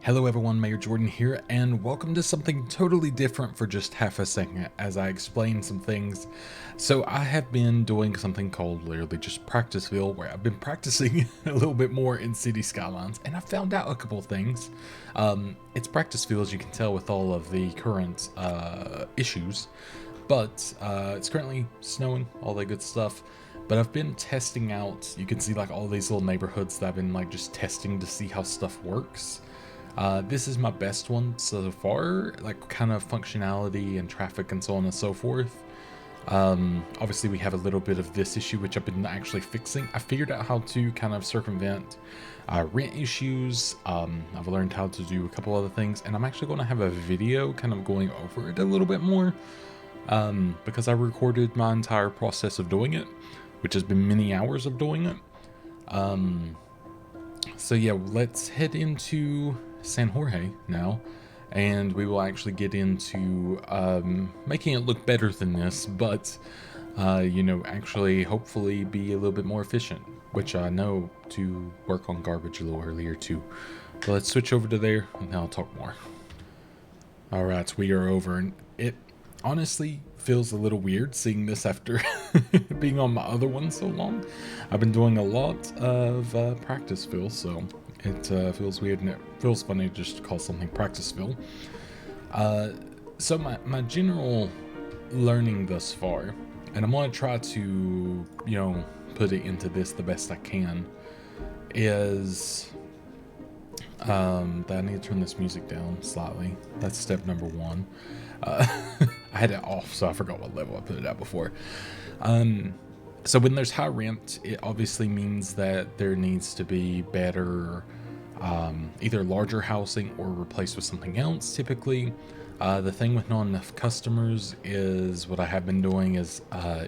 Hello everyone, Mayor Jordan here, and welcome to something totally different for just half a second as I explain some things. So I have been doing something called literally just Practiceville, where I've been practicing a little bit more in City Skylines, and I found out a couple of things. It's Practiceville, as you can tell with all of the current issues, but it's currently snowing, all that good stuff. But I've been testing out, you can see like all these little neighborhoods that I've been like just testing to see how stuff works. This is my best one so far, like kind of functionality and traffic and so on and so forth. Obviously we have a little bit of this issue, which I've been actually fixing. I figured out how to kind of circumvent rent issues. I've learned how to do a couple other things, and I'm actually going to have a video kind of going over it a little bit more, because I recorded my entire process of doing it, which has been many hours of doing it. So yeah, let's head into San Jorge now, and we will actually get into making it look better than this, but actually hopefully be a little bit more efficient, which I know to work on garbage a little earlier too. But let's switch over to there and I'll talk more. Alright, we are over, and it honestly feels a little weird seeing this after being on my other one so long. I've been doing a lot of Practiceville, so it feels weird, and it feels funny to just call something Practiceville. So my general learning thus far, and I'm going to try to, put it into this the best I can, is that I need to turn this music down slightly. That's step number one. I had it off, so I forgot what level I put it at before. So when there's high rent, it obviously means that there needs to be better, either larger housing or replaced with something else, typically. The thing with not enough customers is what I have been doing is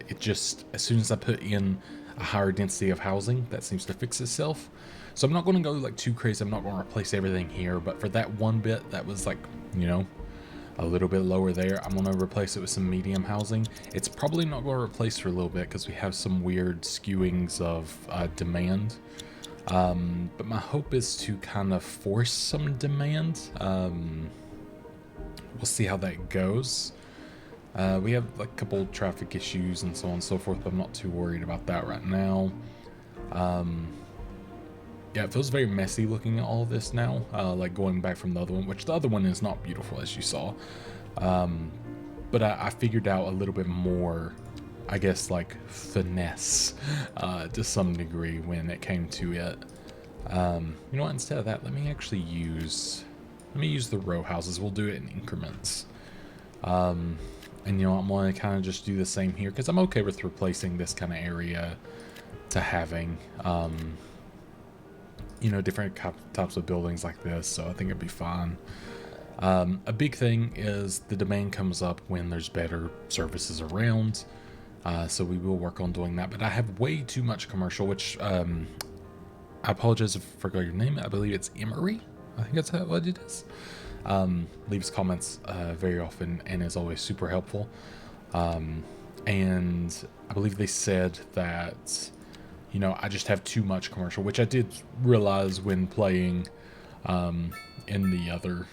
it just, as soon as I put in a higher density of housing, that seems to fix itself. So I'm not going to go like too crazy. I'm not going to replace everything here, but for that one bit that was like, a little bit lower there, I'm going to replace it with some medium housing. It's probably not going to replace for a little bit because we have some weird skewings of demand. But my hope is to kind of force some demand. We'll see how that goes. We have like a couple traffic issues and so on and so forth, but I'm not too worried about that right now. Yeah, it feels very messy looking at all of this now, like going back from the other one, which the other one is not beautiful, as you saw. But I figured out a little bit more, I guess, like finesse to some degree when it came to it. You know what, instead of that, let me use the row houses. We'll do it in increments. And I'm going to kind of just do the same here, because I'm okay with replacing this kind of area to having, different types of buildings like this, so I think it'd be fine. A big thing is the demand comes up when there's better services around, so we will work on doing that. But I have way too much commercial, which I apologize if I forgot your name. I believe it's Emery. I think that's what it is. Leaves comments very often and is always super helpful. And I believe they said that I just have too much commercial, which I did realize when playing in the other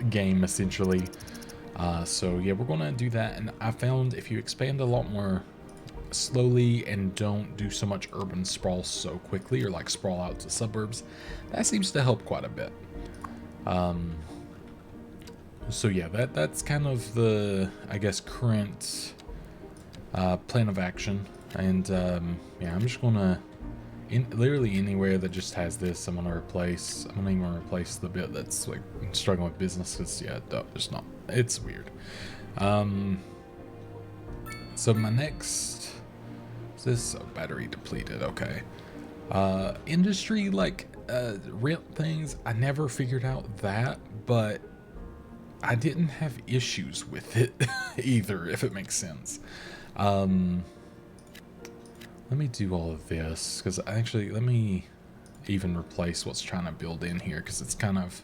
game, essentially. So yeah, we're going to do that. And I found if you expand a lot more slowly and don't do so much urban sprawl so quickly, or like sprawl out to suburbs, that seems to help quite a bit. So yeah, that's kind of the, I guess, current plan of action. And yeah, I'm just gonna, literally anywhere that just has this, I'm gonna even replace the bit that's like struggling with businesses. Yeah, there's not, it's weird. So my next, is this battery depleted? Okay. Industry, like rent things, I never figured out that, but I didn't have issues with it either, if it makes sense. Let me do all of this, because actually, let me even replace what's trying to build in here, because it's kind of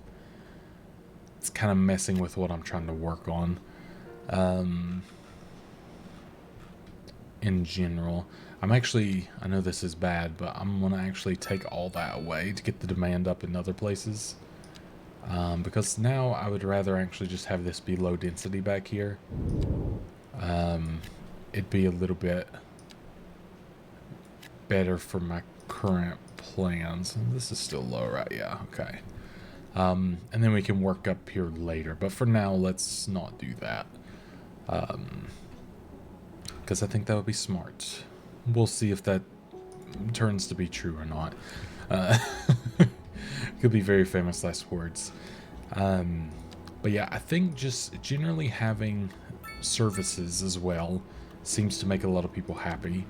messing with what I'm trying to work on. In general, I know this is bad, but I'm gonna actually take all that away to get the demand up in other places. Because now I would rather actually just have this be low density back here. It'd be a little bit better for my current plans. This is still low, right? Yeah, okay. And then we can work up here later. But for now, let's not do that. Because I think that would be smart. We'll see if that turns to be true or not. Could be very famous last words. But yeah, I think just generally having services as well seems to make a lot of people happy.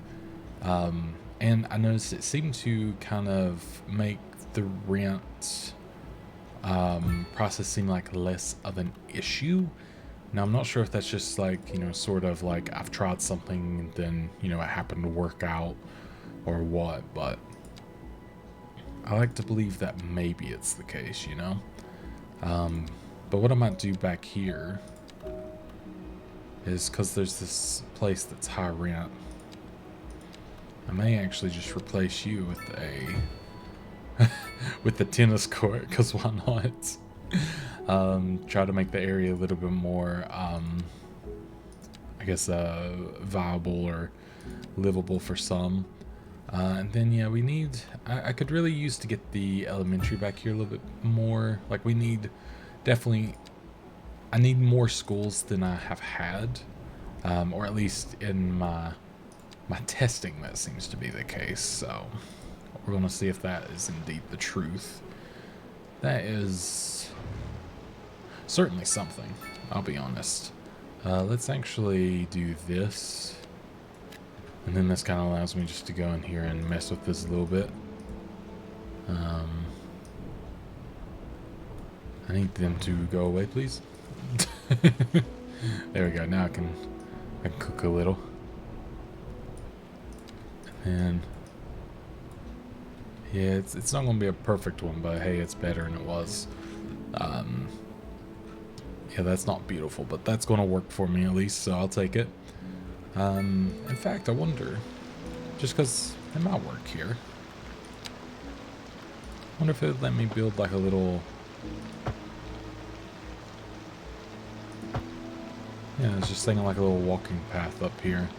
And I noticed it seemed to kind of make the rent process seem like less of an issue. Now, I'm not sure if that's just like, you know, sort of like I've tried something and then, you know, it happened to work out or what, but I like to believe that maybe it's the case, you know? But what I might do back here is, because there's this place that's high rent, I may actually just replace you with a with the tennis court, because why not? Try to make the area a little bit more I guess viable or livable for some. And then yeah, we need I could really use to get the elementary back here a little bit more. Like we need definitely I need more schools than I have had, or at least in my testing that seems to be the case. So we're going to see if that is indeed the truth. That is certainly something, I'll be honest. Let's actually do this. And then this kind of allows me just to go in here and mess with this a little bit. I need them to go away, please. There we go. Now I can cook a little. And yeah, it's not going to be a perfect one, but hey, it's better than it was. Yeah, that's not beautiful, but that's going to work for me at least, so I'll take it. In fact, I wonder, just because it might work here, I wonder if it would let me build like a little, yeah, I was just thinking like a little walking path up here.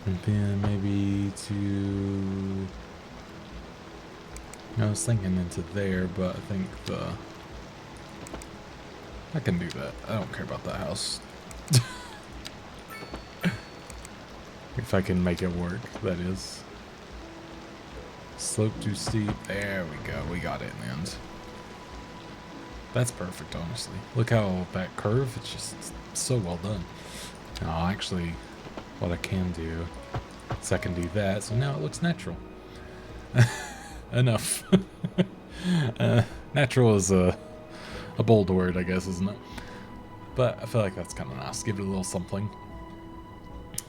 And then maybe to, I was thinking into there, but I think I can do that. I don't care about that house. If I can make it work, that is. Slope too steep. There we go. We got it in the end. That's perfect, honestly. Look how that curve, it's just so well done. Now, actually, what I can do is I can do that, so now it looks natural. Enough. Natural is a bold word, I guess, isn't it? But I feel like that's kind of nice. Give it a little something.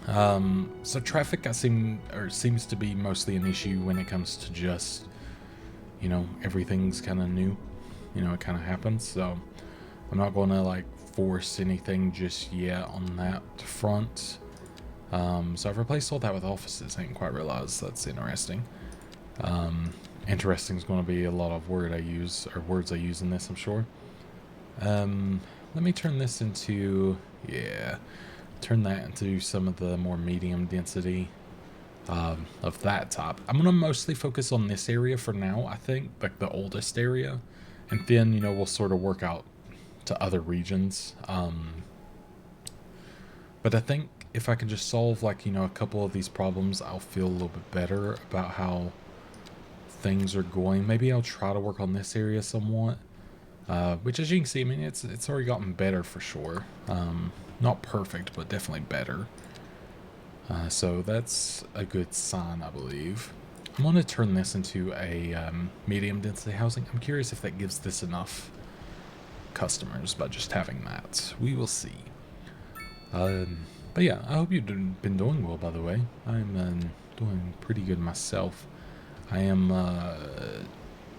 So traffic seems to be mostly an issue when it comes to just, you know, everything's kind of new. You know, it kind of happens. So I'm not going to like force anything just yet on that front. So I've replaced all that with offices. I didn't quite realize that's interesting. Interesting is going to be a lot of words I use in this, I'm sure. Let me turn this into, turn that into some of the more medium density of that top. I'm going to mostly focus on this area for now, I think, like the oldest area. And then, you know, we'll sort of work out to other regions. But I think if I can just solve, like, you know, a couple of these problems, I'll feel a little bit better about how things are going. Maybe I'll try to work on this area somewhat. Which, as you can see, I mean, it's already gotten better for sure. Not perfect, but definitely better. So that's a good sign, I believe. I'm going to turn this into a medium density housing. I'm curious if that gives this enough customers by just having that. We will see. But yeah, I hope you've been doing well, by the way. I'm doing pretty good myself. I am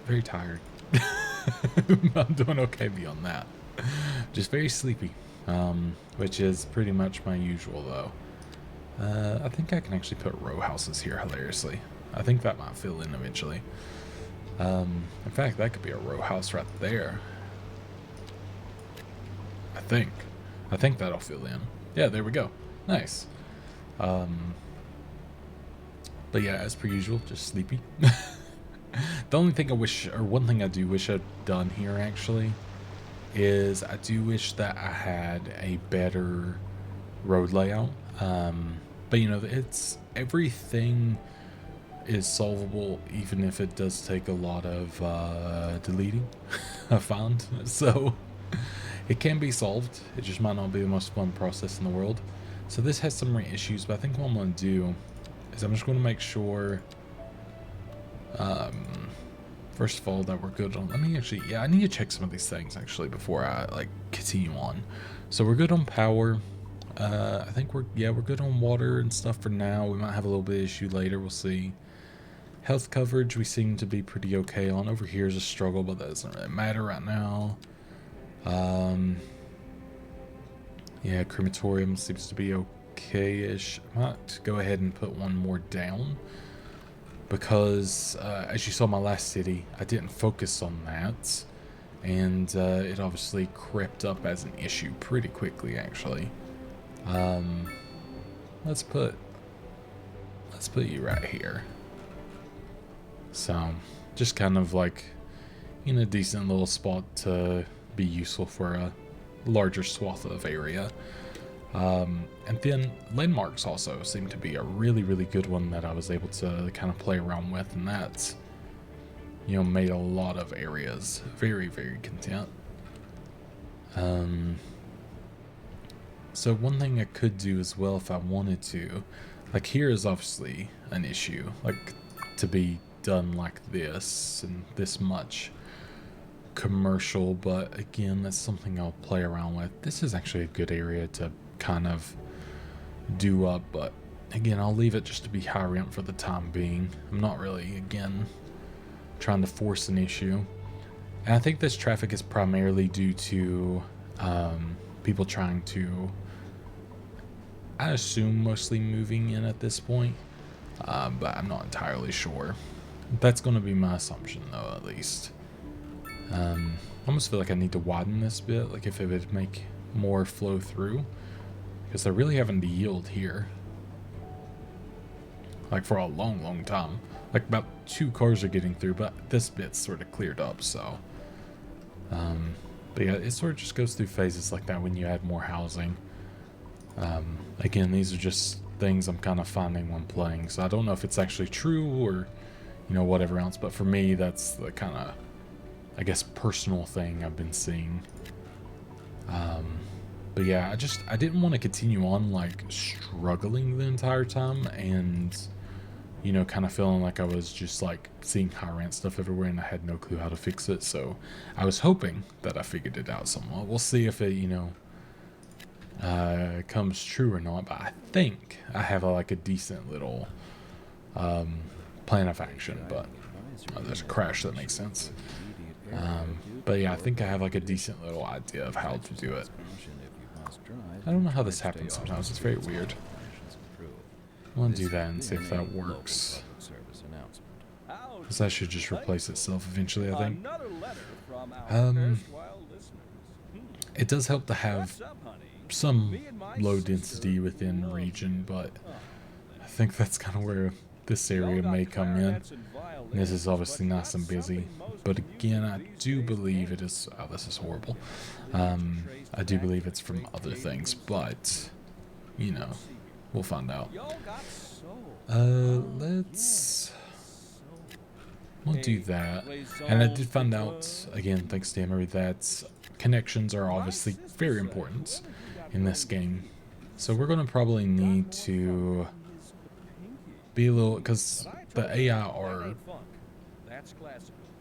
very tired. I'm doing okay beyond that. Just very sleepy, which is pretty much my usual, though. I think I can actually put row houses here, hilariously. I think that might fill in eventually. In fact, that could be a row house right there. I think that'll fill in. Yeah, there we go. Nice. But yeah, as per usual, just sleepy. The only thing I wish, or one thing I do wish I'd done here actually, is I do wish that I had a better road layout. But you know, it's everything is solvable, even if it does take a lot of deleting, I found. So it can be solved. It just might not be the most fun process in the world. So this has some issues, but I think what I'm going to do is I'm just going to make sure, first of all, that we're good on, let me actually, yeah, I need to check some of these things actually before I like continue on. So we're good on power. I think we're good on water and stuff for now. We might have a little bit of issue later, we'll see. Health coverage we seem to be pretty okay on. Over here is a struggle, but that doesn't really matter right now. Yeah, crematorium seems to be okay-ish. I might go ahead and put one more down, because as you saw my last city, I didn't focus on that, and it obviously crept up as an issue pretty quickly actually. Let's put you right here. So just kind of like in a decent little spot to be useful for a larger swath of area. And then landmarks also seem to be a really good one that I was able to kind of play around with, and that's, you know, made a lot of areas very content. So one thing I could do as well if I wanted to, like here is obviously an issue, like to be done like this and this much commercial, but again, that's something I'll play around with. This is actually a good area to kind of do up, but again, I'll leave it just to be high rent for the time being. I'm not really, again, trying to force an issue. And I think this traffic is primarily due to people trying to, I assume, mostly moving in at this point, but I'm not entirely sure. That's going to be my assumption though, at least. I almost feel like I need to widen this bit, like if it would make more flow through, because they're really having to yield here, like for a long time. Like about 2 cars are getting through, but this bit's sort of cleared up. So but yeah, it sort of just goes through phases like that when you add more housing. Again, these are just things I'm kind of finding when playing, so I don't know if it's actually true or, you know, whatever else, but for me that's the kind of, I guess, personal thing I've been seeing. But yeah, I didn't want to continue on like struggling the entire time and, you know, kind of feeling like I was just like seeing high rent stuff everywhere and I had no clue how to fix it. So I was hoping that I figured it out somewhat. We'll see if it, you know, comes true or not, but I think I have like a decent little plan of action. But there's a crash, that makes sense. But yeah, I think I have like a decent little idea of how to do it. I don't know how this happens sometimes, it's very weird. I want to do that and see if that works, because that should just replace itself eventually, I think. It does help to have some low density within region, but I think that's kind of where this area may come in. And this is obviously nice and busy, but again, I do believe it is, oh, this is horrible. I do believe it's from other things, but, you know, we'll find out. We'll do that. And I did find out, again, thanks to Emery, that connections are obviously very important in this game. So we're going to probably need to be a little, because the AI are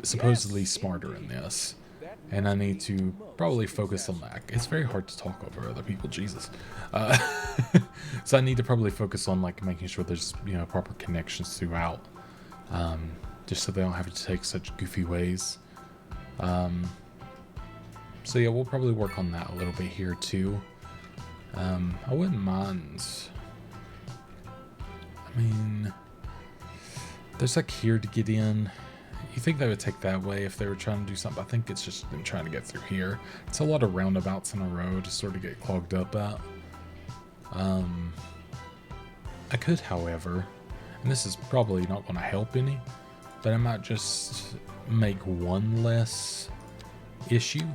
supposedly smarter in this, and I need to probably focus on that. It's very hard to talk over other people, Jesus. So I need to probably focus on like making sure there's, you know, proper connections throughout, just so they don't have to take such goofy ways. So yeah, we'll probably work on that a little bit here too. I wouldn't mind, I mean, There's like here to get in. You think they would take that way if they were trying to do something. I think it's just them trying to get through here. It's a lot of roundabouts in a row to sort of get clogged up at. I could, however, and this is probably not going to help any, but I might just make one less issue.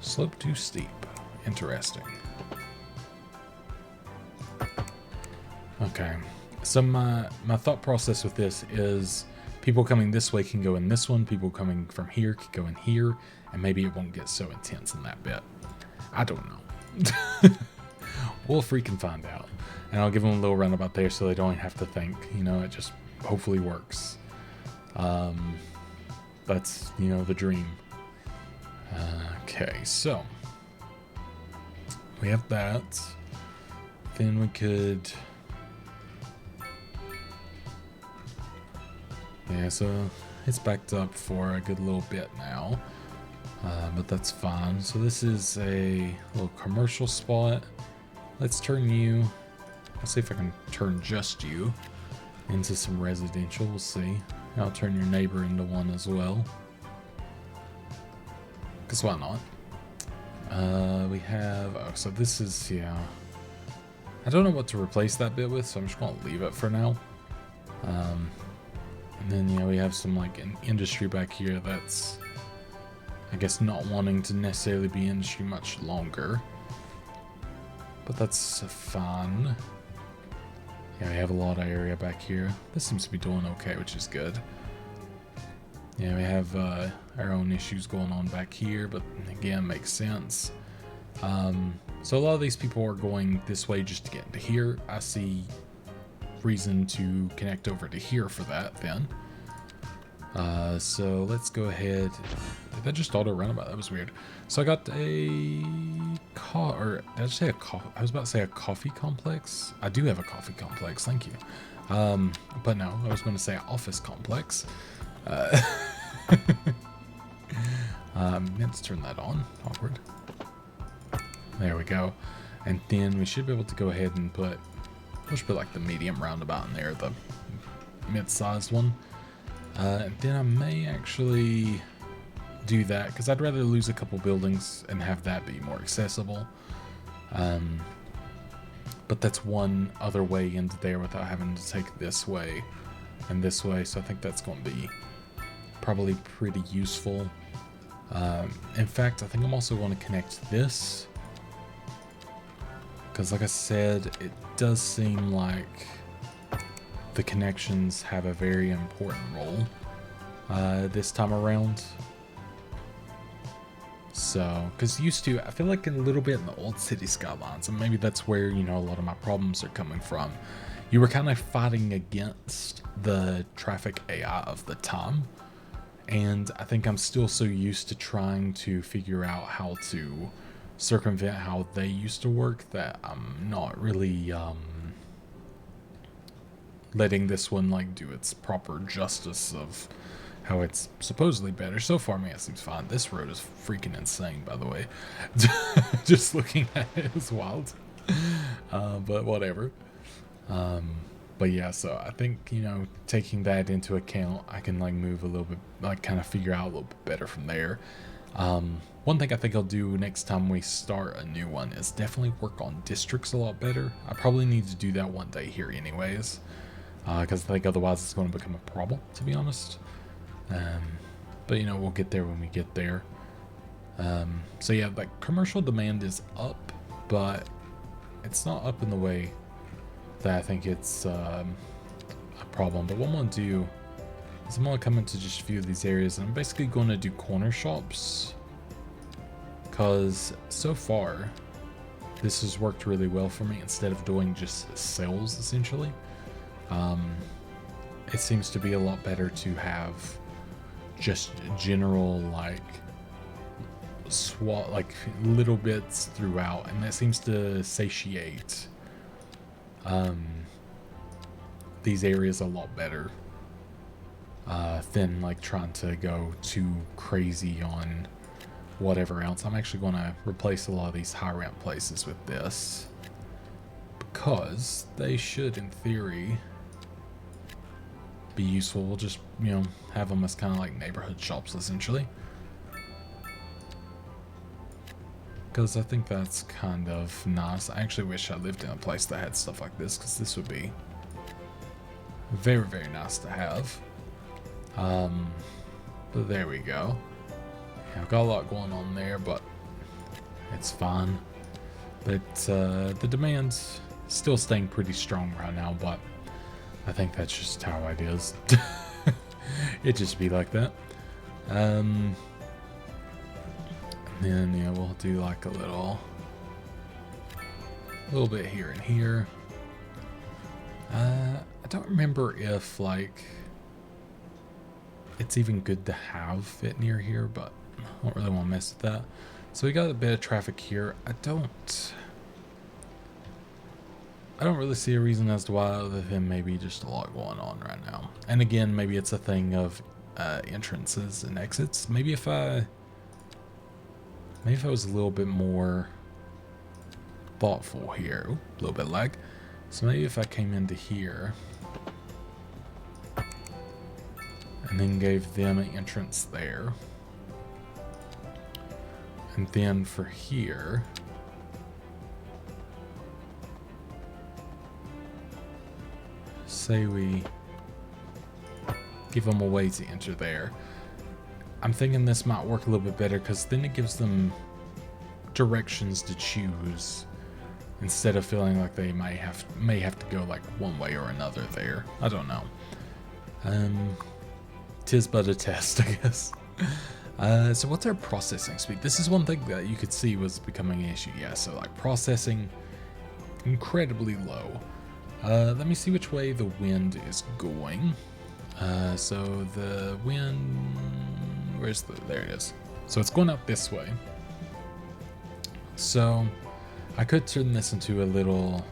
Slope too steep. Interesting. Okay. So my thought process with this is people coming this way can go in this one, people coming from here can go in here, and maybe it won't get so intense in that bit. I don't know. We'll freaking find out. And I'll give them a little roundabout there so they don't have to think, you know, it just hopefully works. That's, you know, the dream. Okay, so we have that. Then we could... Yeah, so it's backed up for a good little bit now, but that's fine. So this is a little commercial spot. Let's turn you, let's see if I can turn just you into some residential. We'll see. I'll turn your neighbor into one as well, because why not? We have, oh, so this is, yeah, I don't know what to replace that bit with, so I'm just going to leave it for now. And then, yeah, we have some, like, an industry back here that's, I guess, not wanting to necessarily be industry much longer. But that's fun. Yeah, we have a lot of area back here. This seems to be doing okay, which is good. Yeah, we have our own issues going on back here, but again, makes sense. So a lot of these people are going this way just to get into here. I see reason to connect over to here for that then. So let's go ahead. Did that just auto roundabout? That was weird. So I got a or did I just say a I was about to say a coffee complex. I do have a coffee complex, thank you. But no, I was going to say office complex. Let's turn that on. Awkward. There we go. And then we should be able to go ahead and put, we should put like the medium roundabout in there, the mid-sized one. And then I may actually do that because I'd rather lose a couple buildings and have that be more accessible. But that's one other way into there without having to take this way and this way. So I think that's going to be probably pretty useful. In fact, I think I'm also going to connect this because, like I said, it does seem like the connections have a very important role this time around. So, because used to, I feel like a little bit in the old city skylines, and maybe that's where, you know, a lot of my problems are coming from. You were kind of fighting against the traffic AI of the time. And I think I'm still so used to trying to figure out how to circumvent how they used to work that I'm not really letting this one like do its proper justice of how it's supposedly better. So far, man, it seems fine. This road is freaking insane, by the way. Just looking at it is wild. But whatever. But yeah, so I think, you know, taking that into account, I can like move a little bit, like kind of figure out a little bit better from there. One thing I think I'll do next time we start a new one is definitely work on districts a lot better. I probably need to do that one day here anyways, because I think otherwise it's going to become a problem, to be honest. But you know, we'll get there when we get there. So yeah, like commercial demand is up, but it's not up in the way that I think it's a problem. But what I'm going to do is I'm going to come into just a few of these areas, and I'm basically going to do corner shops, because so far this has worked really well for me. Instead of doing just sales essentially, it seems to be a lot better to have just general like like little bits throughout, and that seems to satiate these areas a lot better than like trying to go too crazy on whatever else. I'm actually going to replace a lot of these high ramp places with this, because they should, in theory, be useful. We'll just, you know, have them as kind of like neighborhood shops, essentially. Because I think that's kind of nice. I actually wish I lived in a place that had stuff like this, because this would be very, very nice to have. But there we go. Yeah, I've got a lot going on there, but it's fine. But the demand's still staying pretty strong right now, but I think that's just how it is. It just be like that. And then, yeah, we'll do like a little bit here and here. I don't remember if, like, it's even good to have it near here, but I don't really want to mess with that. So we got a bit of traffic here. I don't really see a reason as to why, other than maybe just a lot going on right now. And again, maybe it's a thing of entrances and exits. Maybe if I was a little bit more thoughtful here. Ooh, a little bit lag. So maybe if I came into here and then gave them an entrance there. And then for here, say we give them a way to enter there. I'm thinking this might work a little bit better, because then it gives them directions to choose instead of feeling like they may have to go like one way or another there. I don't know. Tis but a test, I guess. So what's our processing speed? This is one thing that you could see was becoming an issue. Yeah, so like processing incredibly low. Let me see which way the wind is going. So the wind, there it is. So it's going up this way. So I could turn this into a little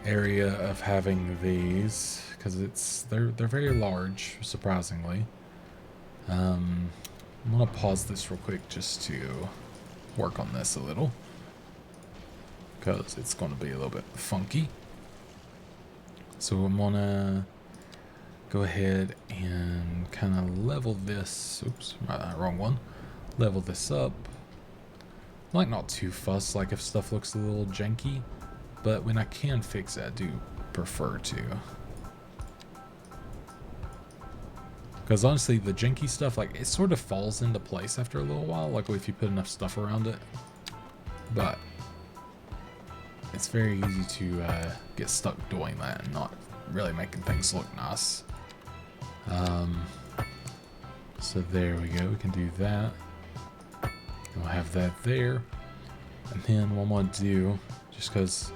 area of having these, because they're very large, surprisingly. I'm gonna pause this real quick just to work on this a little, because it's gonna be a little bit funky. So I'm gonna go ahead and kind of level this. Oops, wrong one. Level this up. Like, not too fussed, like if stuff looks a little janky, but when I can fix it, I do prefer to. Because honestly, the janky stuff, like, it sort of falls into place after a little while, like if you put enough stuff around it. But it's very easy to get stuck doing that and not really making things look nice. So there we go, we can do that. We'll have that there. And then what I'm going to do, just because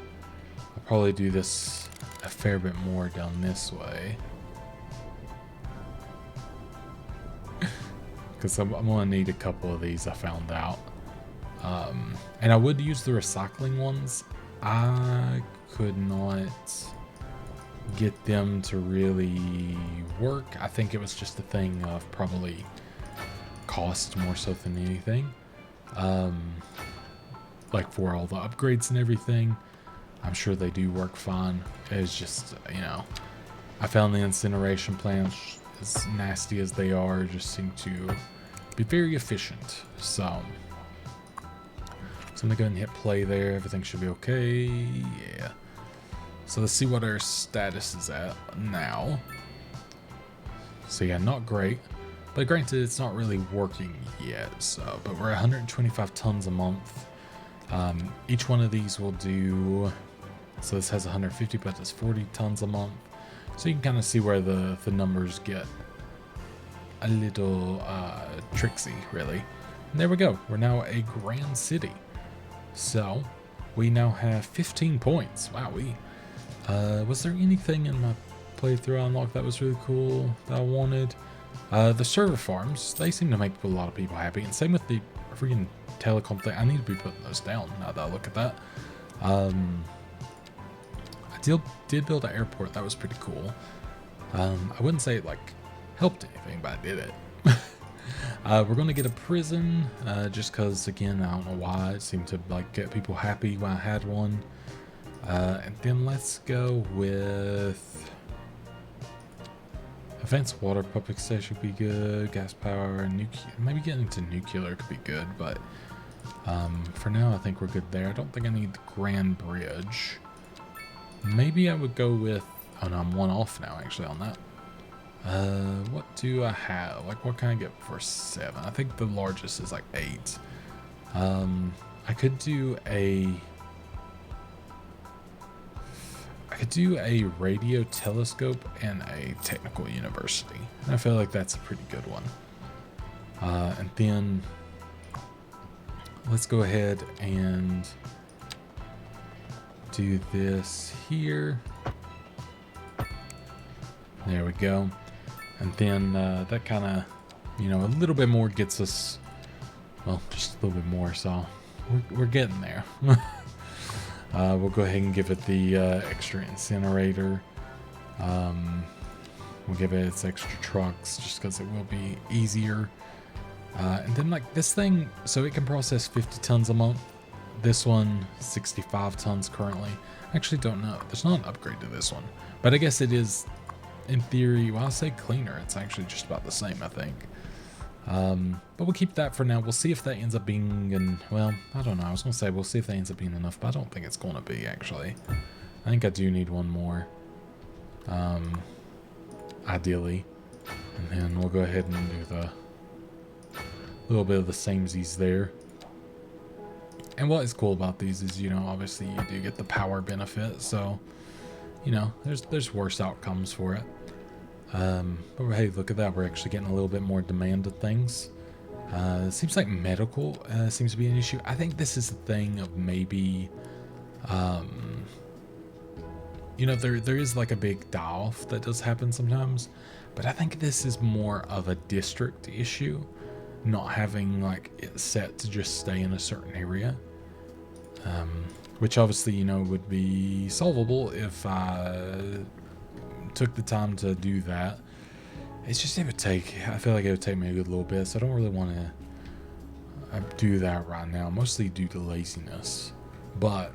I'll probably do this a fair bit more down this way. Because I'm going to need a couple of these, I found out. And I would use the recycling ones. I could not get them to really work. I think it was just a thing of probably cost more so than anything. Like for all the upgrades and everything, I'm sure they do work fine. It's just, you know, I found the incineration plants, as nasty as they are, just seem to be very efficient. So I'm gonna go ahead and hit play there. Everything should be okay. Yeah. So let's see what our status is at now. So yeah, not great. But granted, it's not really working yet. So, but we're 125 tons a month. Each one of these will do. So this has 150, but it's 40 tons a month. So you can kind of see where the numbers get a little tricksy, really. And there we go. We're now a grand city. So we now have 15 points. Wow, was there anything in my playthrough I unlocked that was really cool that I wanted? The server farms, they seem to make a lot of people happy. And same with the freaking telecom thing. I need to be putting those down now that I look at that. I did build an airport. That was pretty cool. I wouldn't say it like helped anything, but I did it. We're going to get a prison, just because, again, I don't know why. It seemed to like get people happy when I had one. And then let's go with advanced water pumping station would be good. Gas power, maybe getting into nuclear could be good, but for now I think we're good there. I don't think I need the Grand Bridge. Maybe I would go with, oh no, I'm one off now actually on that. What do I have? Like, what can I get for 7? I think the largest is like 8. I could do a radio telescope and a technical university. And I feel like that's a pretty good one. And then let's go ahead and do this here. There we go. And then that kind of, you know, a little bit more gets us, well, just a little bit more. So we're getting there. We'll go ahead and give it the extra incinerator. We'll give it its extra trucks just because it will be easier. And then like this thing, so it can process 50 tons a month. This one, 65 tons currently. I actually don't know. There's not an upgrade to this one. But I guess it is, in theory, well, I'll say cleaner. It's actually just about the same, I think. But we'll keep that for now. We'll see if that ends up being, well, I don't know. I was going to say we'll see if that ends up being enough, but I don't think it's going to be, actually. I think I do need one more. Ideally. And then we'll go ahead and do the little bit of the samesies there. And what is cool about these is, you know, obviously you do get the power benefit, so, you know, there's worse outcomes for it. But hey, look at that. We're actually getting a little bit more demand of things. It seems like medical seems to be an issue. I think this is the thing of maybe, you know, there is like a big die-off that does happen sometimes. But I think this is more of a district issue, not having like it set to just stay in a certain area. Which obviously, you know, would be solvable if I took the time to do that. It's just, it would take, I feel like it would take me a good little bit, so I don't really want to do that right now, mostly due to laziness. But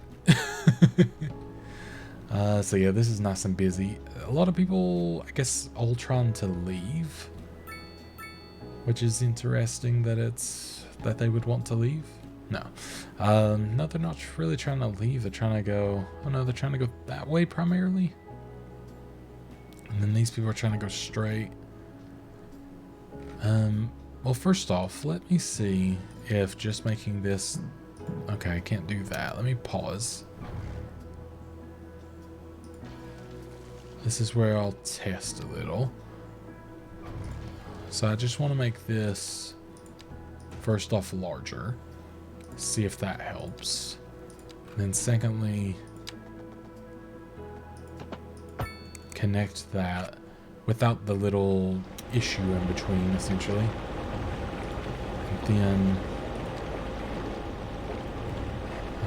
so yeah, this is nice and busy. A lot of people, I guess, all trying to leave, which is interesting that they would want to leave. No, no, they're not really trying to leave. They're trying to go, oh no, they're trying to go that way primarily. And then these people are trying to go straight. Well, first off, let me see if just making this, okay, I can't do that. Let me pause. This is where I'll test a little. So I just want to make this first off larger. See if that helps. And then secondly, connect that without the little issue in between, essentially. And then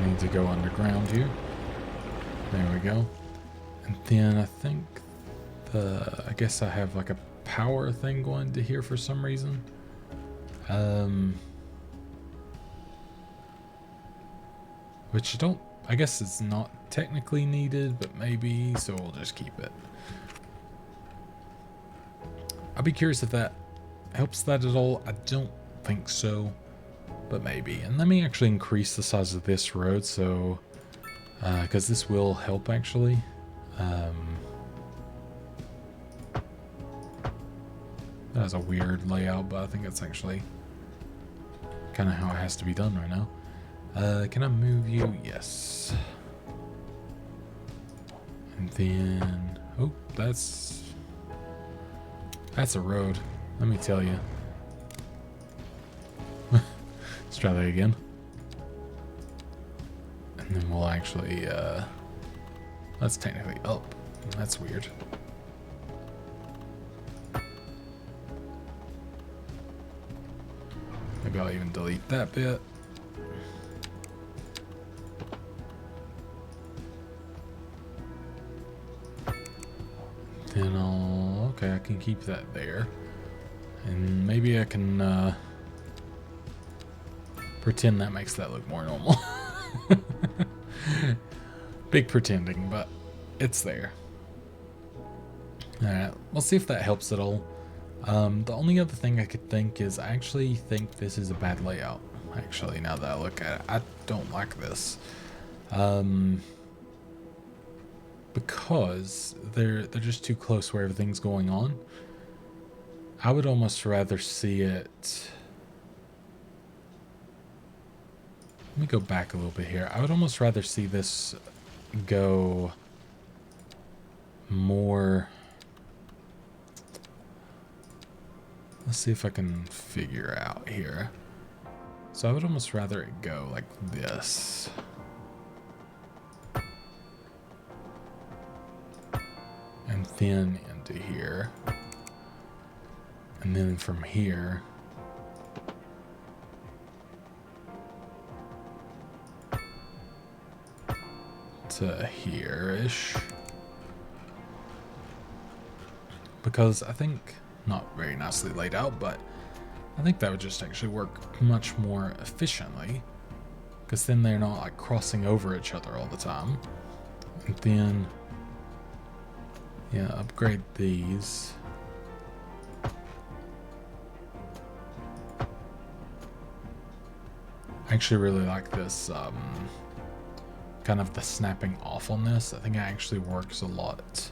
I need to go underground here. There we go. And then I think I guess I have like a power thing going to here for some reason. Which I guess it's not technically needed, but maybe, so we'll just keep it. I'll be curious if that helps that at all. I don't think so, but maybe. And let me actually increase the size of this road, so, because this will help actually. That's a weird layout, but I think it's actually kind of how it has to be done right now. Can I move you? Yes. And then, oh, that's a road, let me tell you. Let's try that again. And then we'll actually, that's technically up. That's weird. Maybe I'll even delete that bit. Then okay, I can keep that there. And maybe I can pretend that makes that look more normal. Big pretending, but it's there. Alright, we'll see if that helps at all. The only other thing I could think is I actually think this is a bad layout. Actually, now that I look at it, I don't like this. Because they're just too close where everything's going on. I would almost rather see it. Let me go back a little bit here. I would almost rather see this go more. Let's see if I can figure out here. So I would almost rather it go like this. And then into here. And then from here to here-ish. Because I think, not very nicely laid out, but I think that would just actually work much more efficiently. Because then they're not like crossing over each other all the time. And then, yeah, upgrade these. I actually really like this, kind of the snapping off on this. I think it actually works a lot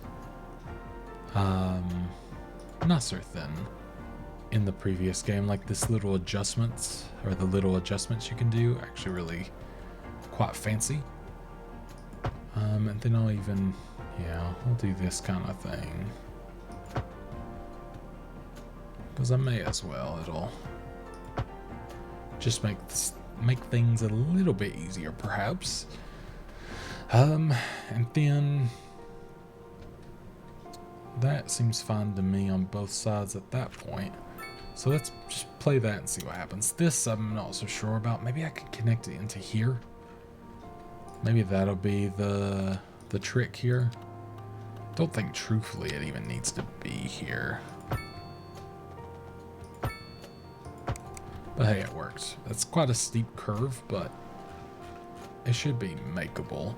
nicer than in the previous game. Like this little adjustments, or the little adjustments you can do, actually really quite fancy. And then I'll even, yeah, I'll do this kind of thing. Because I may as well, it'll just make things a little bit easier, perhaps. And then that seems fine to me on both sides at that point. So let's just play that and see what happens. This I'm not so sure about. Maybe I could connect it into here. Maybe that'll be the trick here. Don't think truthfully it even needs to be here. But hey, it works. That's quite a steep curve, but it should be makeable.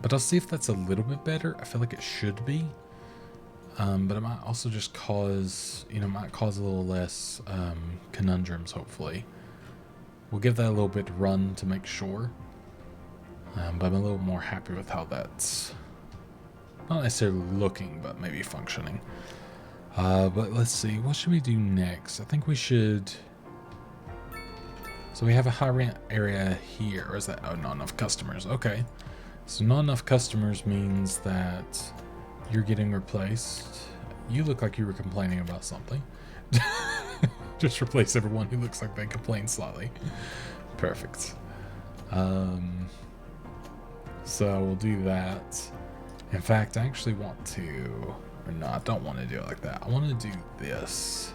But I'll see if that's a little bit better. I feel like it should be. But it might also just cause, might cause a little less conundrums, hopefully. We'll give that a little bit to run to make sure. But I'm a little more happy with how that's not necessarily looking, but maybe functioning. But let's see, what should we do next? I think we should. So we have a high rent area here, or is that, oh, not enough customers. Okay. So not enough customers means that you're getting replaced. You look like you were complaining about something. Just replace everyone who looks like they complain slightly. Perfect. So we'll do that. In fact, I actually want to, or no, I don't want to do it like that. I want to do this.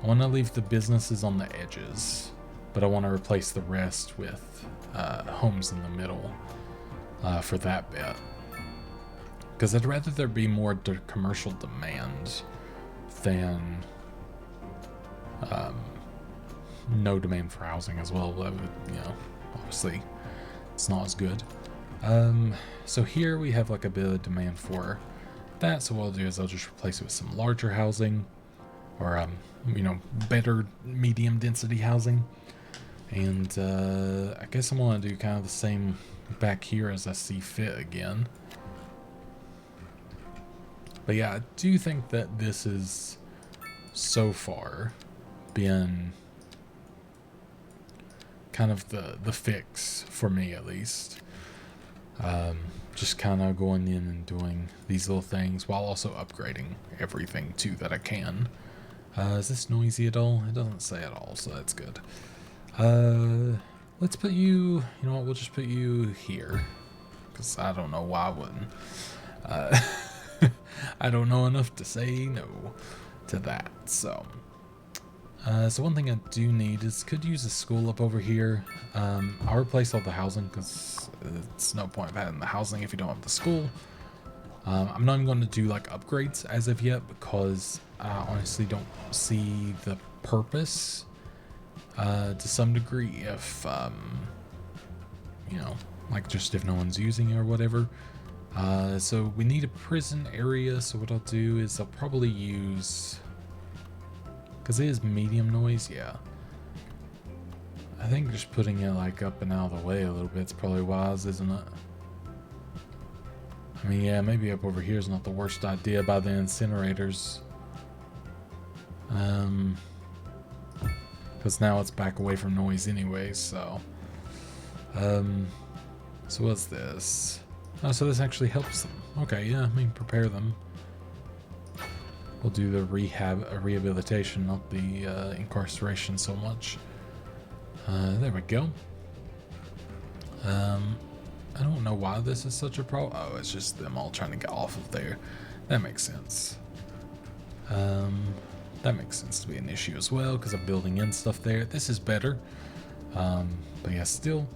I want to leave the businesses on the edges, but I want to replace the rest with homes in the middle for that bit. Because I'd rather there be more commercial demand than no demand for housing as well. That would, obviously it's not as good. So here we have like a bit of demand for that. So what I'll do is I'll just replace it with some larger housing, or better medium density housing. And I guess I'm gonna do kind of the same back here as I see fit again. But yeah, I do think that this is so far been kind of the fix for me, at least. Just kind of going in and doing these little things while also upgrading everything too that I can. Is this noisy at all? It doesn't say at all, so that's good. Let's put you, you know what, we'll just put you here, because I don't know why I wouldn't. I don't know enough to say no to that, so. So one thing I do need is, could use a school up over here. I'll replace all the housing, because it's no point of having the housing if you don't have the school. I'm not even going to do like upgrades as of yet, because I honestly don't see the purpose to some degree if you know, like just if no one's using it or whatever. So we need a prison area. So what I'll do is I'll probably use, because it is medium noise, yeah. I think just putting it like up and out of the way a little bit's probably wise, isn't it? I mean, yeah, maybe up over here is not the worst idea by the incinerators. Because now it's back away from noise anyway, so. So what's this? Oh, so this actually helps them. Okay, yeah, I mean, prepare them. We'll do the rehabilitation, not the incarceration so much. There we go. I don't know why this is such a problem. Oh, it's just them all trying to get off of there. That makes sense. That makes sense to be an issue as well, because I'm building in stuff there. This is better. But yeah, still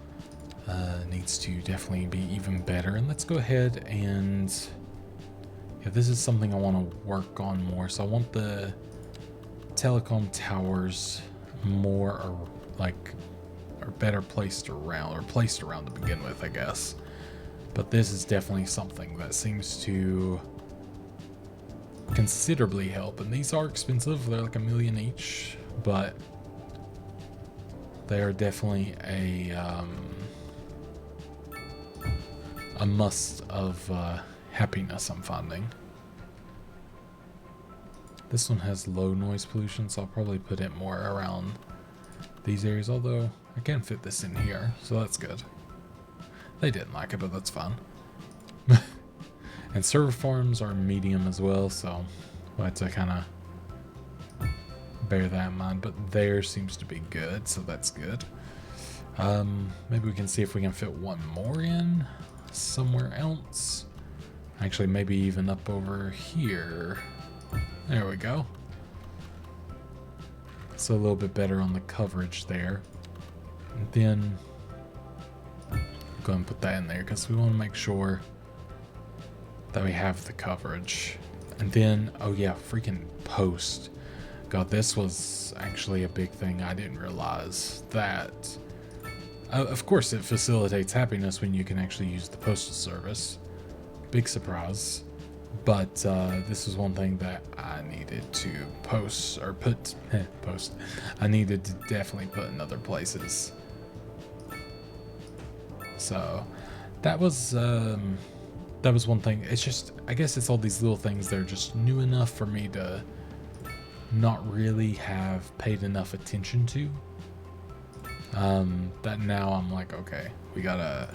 needs to definitely be even better. And let's go ahead and... yeah, this is something I want to work on more. So I want the telecom towers more, or like, or better placed around, or placed around to begin with, I guess. But this is definitely something that seems to considerably help. And these are expensive. They're like $1 million each, but they are definitely a must of happiness, I'm finding. This one has low noise pollution, so I'll probably put it more around these areas, although I can fit this in here, so that's good. They didn't like it, but that's fine. And server farms are medium as well, so we'll have to kind of bear that in mind, but theirs seems to be good, so that's good. Maybe we can see if we can fit one more in somewhere else. Actually, maybe even up over here. There we go. So a little bit better on the coverage there. And then go ahead and put that in there because we want to make sure that we have the coverage. And then, oh yeah, freaking post. God, this was actually a big thing. I didn't realize that. Of course, it facilitates happiness when you can actually use the postal service. Big surprise. But this is one thing that I needed to post. I needed to definitely put in other places. So that was one thing. It's just, I guess it's all these little things that are just new enough for me to not really have paid enough attention to. That now I'm like, okay, we gotta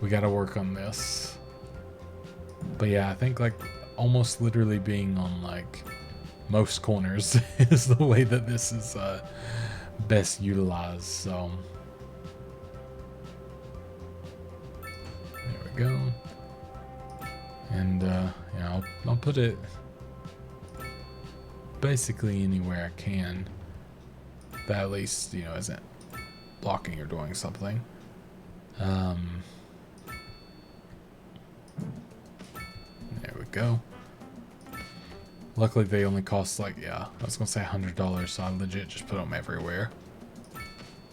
work on this. But yeah, I think like almost literally being on like most corners is the way that this is best utilized. So there we go. And yeah, I'll put it basically anywhere I can that at least, you know, isn't blocking or doing something. There we go. Luckily they only cost like, yeah, I was gonna say $100, so I legit just put them everywhere.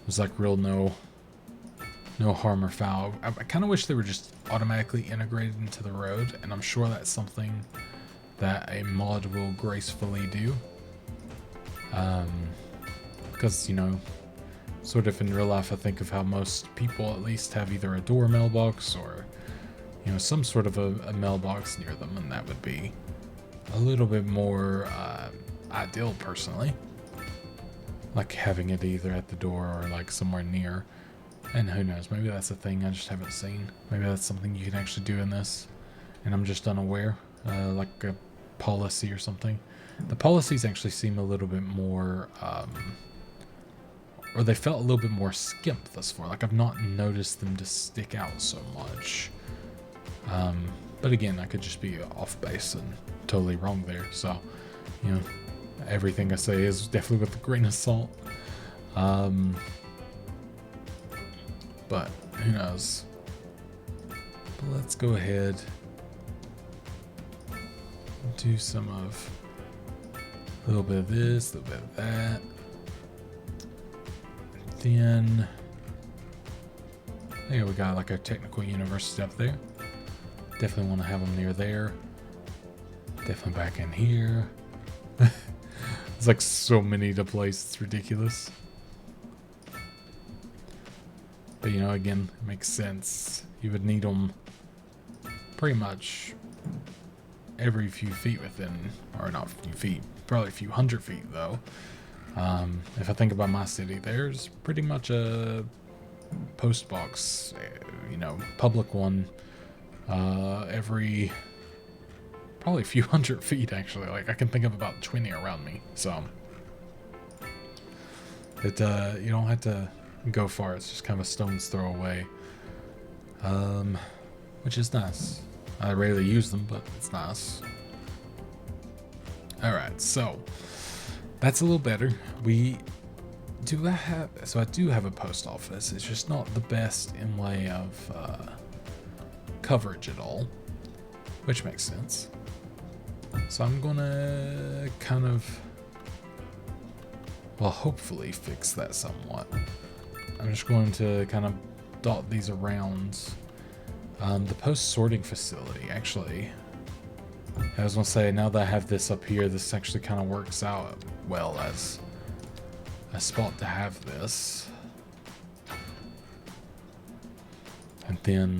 There's like real no harm or foul. I kind of wish they were just automatically integrated into the road, and I'm sure that's something that a mod will gracefully do. Because, you know, sort of in real life, I think of how most people at least have either a door mailbox or, you know, some sort of a mailbox near them, and that would be a little bit more ideal personally. Like having it either at the door or like somewhere near. And who knows, maybe that's a thing I just haven't seen. Maybe that's something you can actually do in this, and I'm just unaware, like a policy or something. The policies actually seem a little bit more, or they felt a little bit more skimp thus far. Like I've not noticed them to stick out so much. But again, I could just be off base and totally wrong there. So, you know, everything I say is definitely with a grain of salt. But who knows? But let's go ahead and do some of a little bit of this, a little bit of that. And then Here we got like a technical university up there. Definitely want to have them near there. Definitely back in here. There's like so many to place, it's ridiculous. But you know, again, it makes sense. You would need them pretty much every few feet within, or not a few feet, probably a few hundred feet though. If I think about my city, there's pretty much a post box, you know, public one, every probably a few hundred feet actually. Like I can think of about 20 around me, so it you don't have to go far. It's just kind of a stone's throw away, which is nice. I rarely use them, but it's nice. All right, so that's a little better. We do have, so I do have a post office. It's just not the best in way of coverage at all, which makes sense. So I'm gonna kind of, well, hopefully fix that somewhat. I'm just going to kind of dot these around. The post sorting facility, actually, I was gonna say, now that I have this up here, this actually kind of works out well as a spot to have this. And then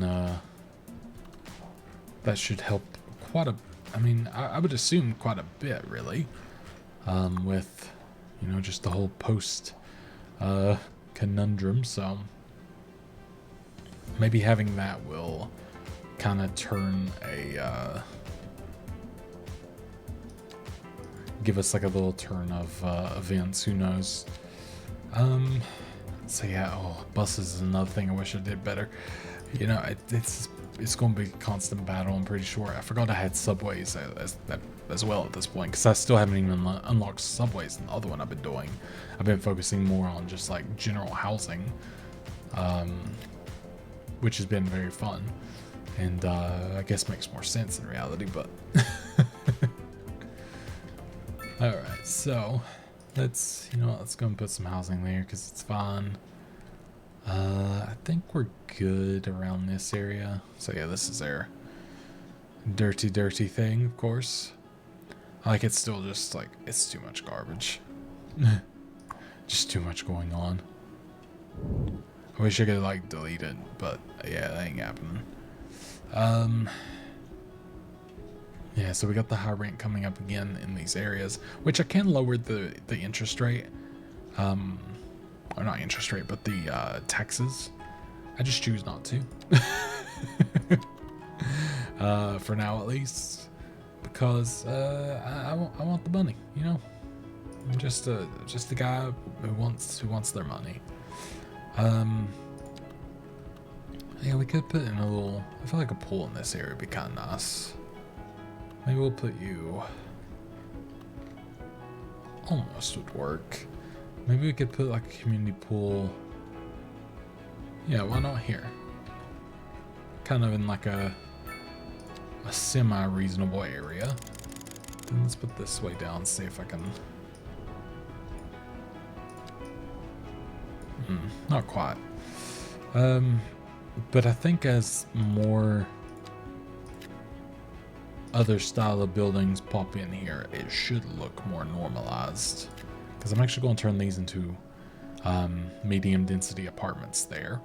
that should help quite a, I mean, I would assume quite a bit, really, with, you know, just the whole post conundrum. So maybe having that will kind of turn a give us like a little turn of events, who knows. So yeah, oh, buses is another thing I wish I did better. You know, it's going to be a constant battle, I'm pretty sure. I forgot I had subways as well at this point, because I still haven't even unlocked subways in the other one I've been doing. I've been focusing more on just like general housing, which has been very fun, and I guess makes more sense in reality, but alright, so let's, you know what, let's go and put some housing there because it's fine. I think we're good around this area. So yeah, this is their dirty thing, of course. Like, it's still just like, it's too much garbage. Just too much going on. I wish I could like delete it, but yeah, that ain't happening. Yeah, so we got the high rent coming up again in these areas, which I can lower the interest rate. Or not interest rate, but the taxes. I just choose not to. For now, at least, because I want the money. You know, I'm just a guy who wants their money. Yeah, we could put in a little. I feel like a pool in this area would be kind of nice. Maybe we'll put you. Almost would work. Maybe we could put like a community pool. Yeah, why not here? Kind of in like a semi-reasonable area. Then let's put this way down, see if I can. Not quite. But I think as more other style of buildings pop in here, it should look more normalized. Because I'm actually going to turn these into medium density apartments there.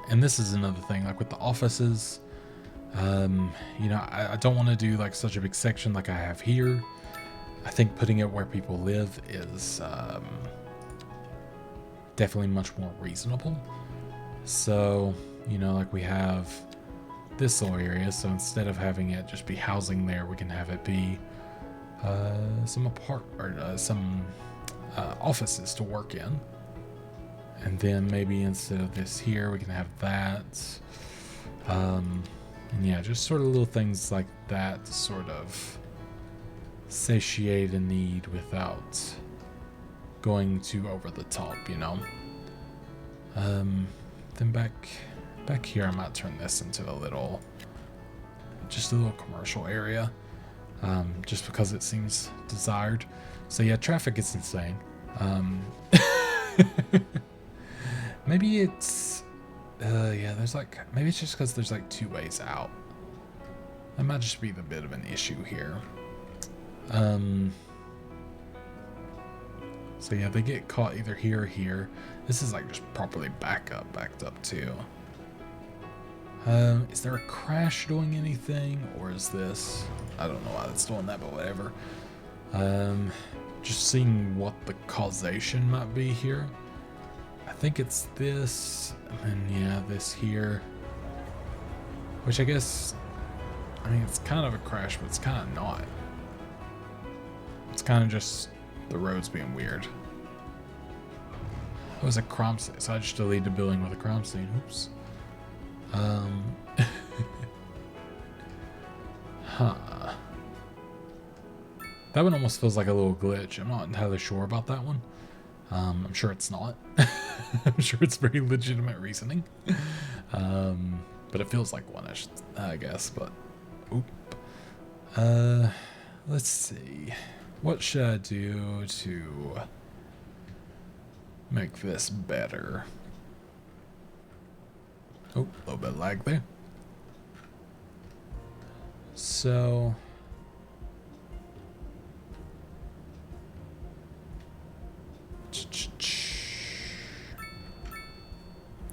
And this is another thing, like with the offices, you know, I don't want to do like such a big section like I have here. I think putting it where people live is definitely much more reasonable. So, you know, like we have this little area, so instead of having it just be housing there, we can have it be some offices to work in, and then maybe instead of this here, we can have that, and yeah, just sort of little things like that to sort of satiate a need without going too over the top, you know. Then back here, I might turn this into just a little commercial area, just because it seems desired. So yeah, traffic is insane. Maybe it's Yeah, there's like, maybe it's just because there's like two ways out. That might just be the bit of an issue here. So yeah, they get caught either here or here. This is like just properly backed up too. Is there a crash doing anything, or is this? I don't know why it's doing that, but whatever. Just seeing what the causation might be here. I think it's this, and then yeah, this here. Which I guess, I mean, it's kind of a crash, but it's kind of not. It's kind of just the roads being weird. It was a crime scene, so I just deleted the building with a crime scene. Oops. Huh. That one almost feels like a little glitch. I'm not entirely sure about that one. I'm sure it's not. I'm sure it's very legitimate reasoning. But it feels like one, I guess. But, oop. Let's see. What should I do to make this better? Oh, a little bit of lag there. So,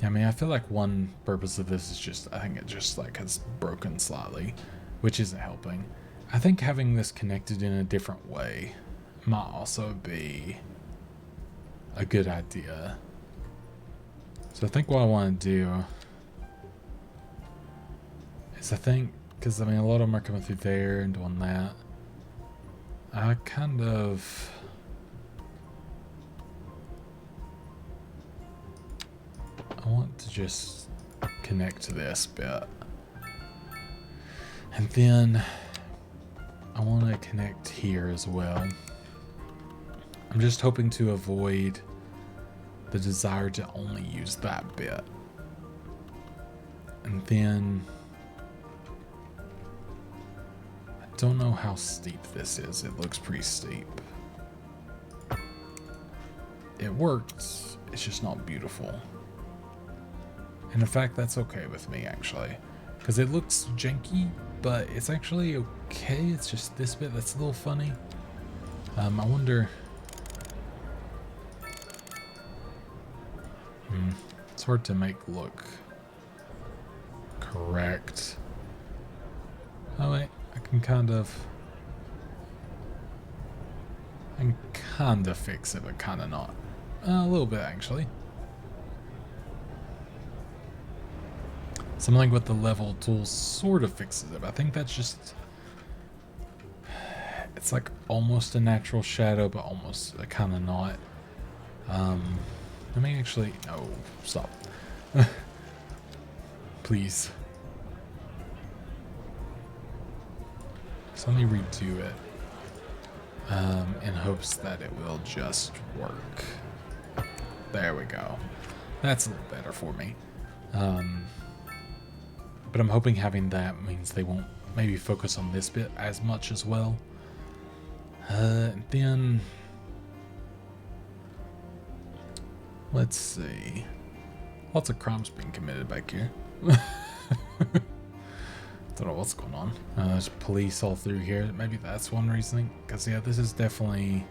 I mean, I feel like one purpose of this is just, I think it just like has broken slightly, which isn't helping. I think having this connected in a different way might also be a good idea. So I think what I want to do is, I think, because I mean a lot of them are coming through there and doing that, I kind of I want to just connect to this bit, and then I want to connect here as well. I'm just hoping to avoid the desire to only use that bit. And then I don't know how steep this is. It looks pretty steep. It works, it's just not beautiful. And in fact, that's okay with me, actually, because it looks janky, but it's actually okay. It's just this bit that's a little funny. I wonder. It's hard to make look correct. Oh wait, I can kind of fix it, but kind of not. A little bit, actually. Something with the level tool sort of fixes it, but I think that's just, it's like almost a natural shadow, but almost kind of not. Let me actually, no, stop. Please. So let me redo it in hopes that it will just work. There we go. That's a little better for me. But I'm hoping having that means they won't maybe focus on this bit as much as well. And then let's see. Lots of crimes being committed back here. Don't know what's going on. There's police all through here. Maybe that's one reasoning. Because yeah, this is definitely,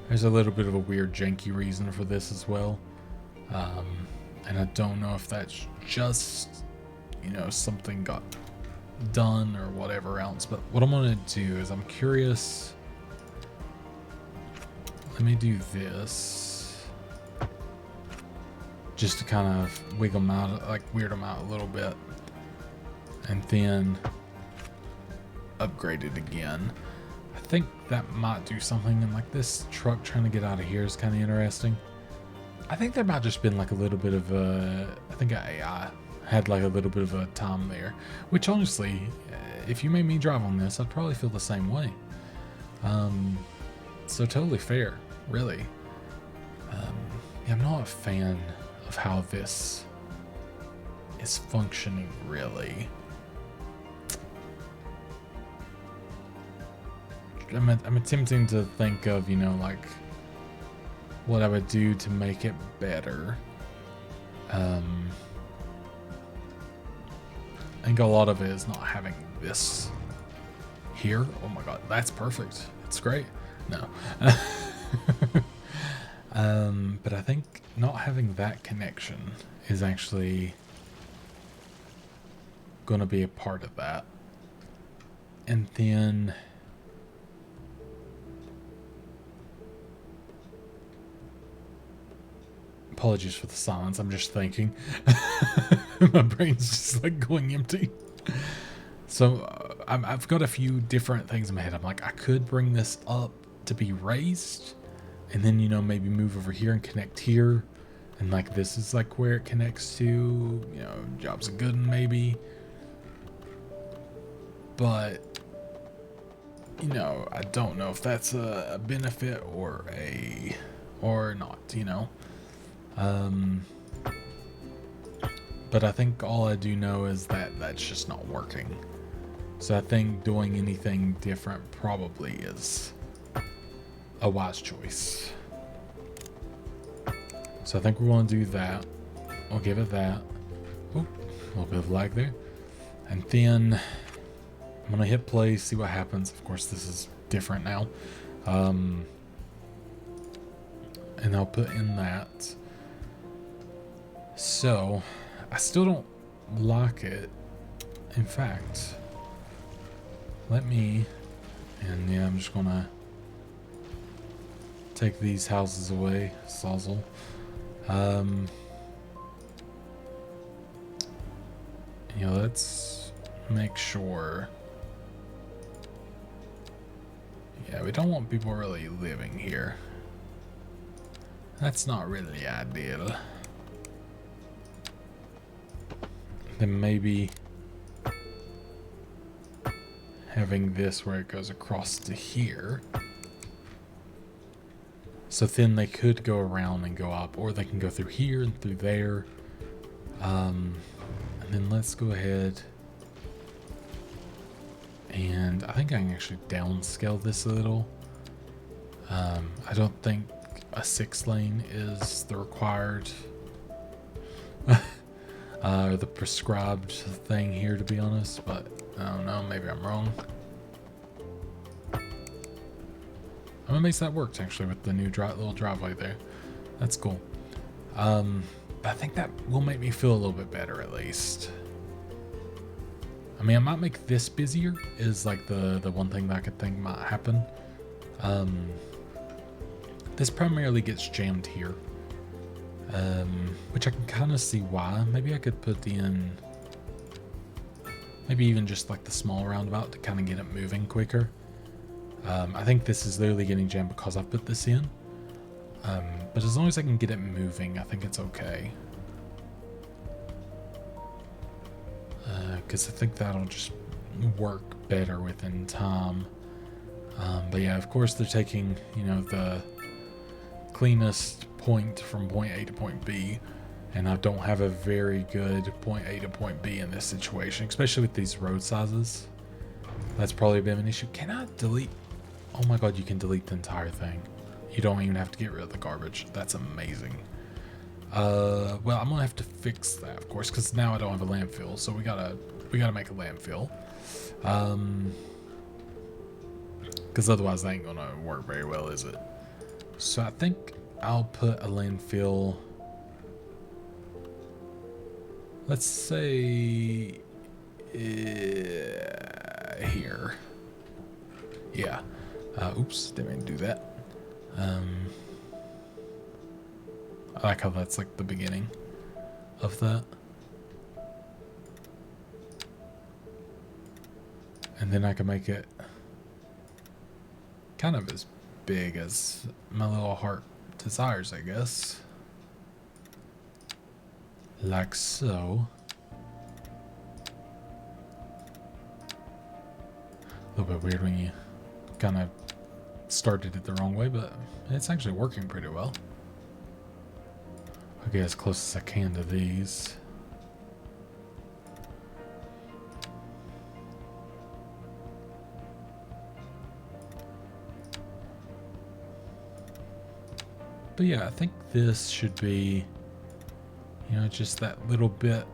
there's a little bit of a weird janky reason for this as well. And I don't know if that's just, you know, something got done or whatever else. But what I'm going to do is, I'm curious. Let me do this. Just to kind of wiggle them out, like weird them out a little bit. And then upgrade it again. I think that might do something. And like this truck trying to get out of here is kind of interesting. I think there might just been like a little bit of a, I think AI had like a little bit of a time there, which honestly, if you made me drive on this, I'd probably feel the same way. So totally fair, really. Yeah, I'm not a fan of how this is functioning, really. I'm attempting to think of, you know, like what I would do to make it better. I think a lot of it is not having this here. Oh my god, that's perfect. It's great. No. But I think not having that connection is actually going to be a part of that. And then apologies for the silence, I'm just thinking. My brain's just like going empty. So I've got a few different things in my head. I'm like, I could bring this up to be raised, and then, you know, maybe move over here and connect here, and like this is like where it connects to, you know, Jobs of Gooden maybe. But, you know, I don't know if that's a benefit or not, you know. But I think all I do know is that that's just not working. So I think doing anything different probably is a wise choice. So I think we're going to do that. We'll give it that. Oh, a little bit of lag there. And then I'm going to hit play, see what happens. Of course, this is different now. And I'll put in that. So I still don't like it. In fact, let me, and yeah, I'm just gonna take these houses away, Sozzle. You know, let's make sure. Yeah, we don't want people really living here. That's not really ideal. Then maybe having this where it goes across to here. So then they could go around and go up, or they can go through here and through there. And then let's go ahead. And I think I can actually downscale this a little. I don't think a 6-lane is the required or the prescribed thing here, to be honest, but I don't know, maybe I'm wrong. It makes that work actually with the new little driveway there. That's cool. But I think that will make me feel a little bit better at least. I mean, I might make this busier is like the one thing that I could think might happen. This primarily gets jammed here. Which I can kind of see why. Maybe I could put in, maybe even just like the small roundabout to kind of get it moving quicker. I think this is literally getting jammed because I've put this in. But as long as I can get it moving, I think it's okay. Because I think that'll just work better within time. But yeah, of course they're taking, you know, the cleanest point from point A to point B, and I don't have a very good point A to point B in this situation, especially with these road sizes. That's probably a bit of an issue. Can I delete? Oh my god, you can delete the entire thing. You don't even have to get rid of the garbage. That's amazing. Well, I'm gonna have to fix that, of course, because now I don't have a landfill, so we gotta make a landfill. Because otherwise that ain't gonna work very well, is it? So I think I'll put a landfill, let's say here. Yeah. Oops, didn't mean to do that. I like how that's like the beginning of that. And then I can make it kind of as big as my little heart desires, I guess. Like so. A little bit weird when you kind of started it the wrong way, but it's actually working pretty well. I'll get as close as I can to these. But yeah, I think this should be, You know, just that little bit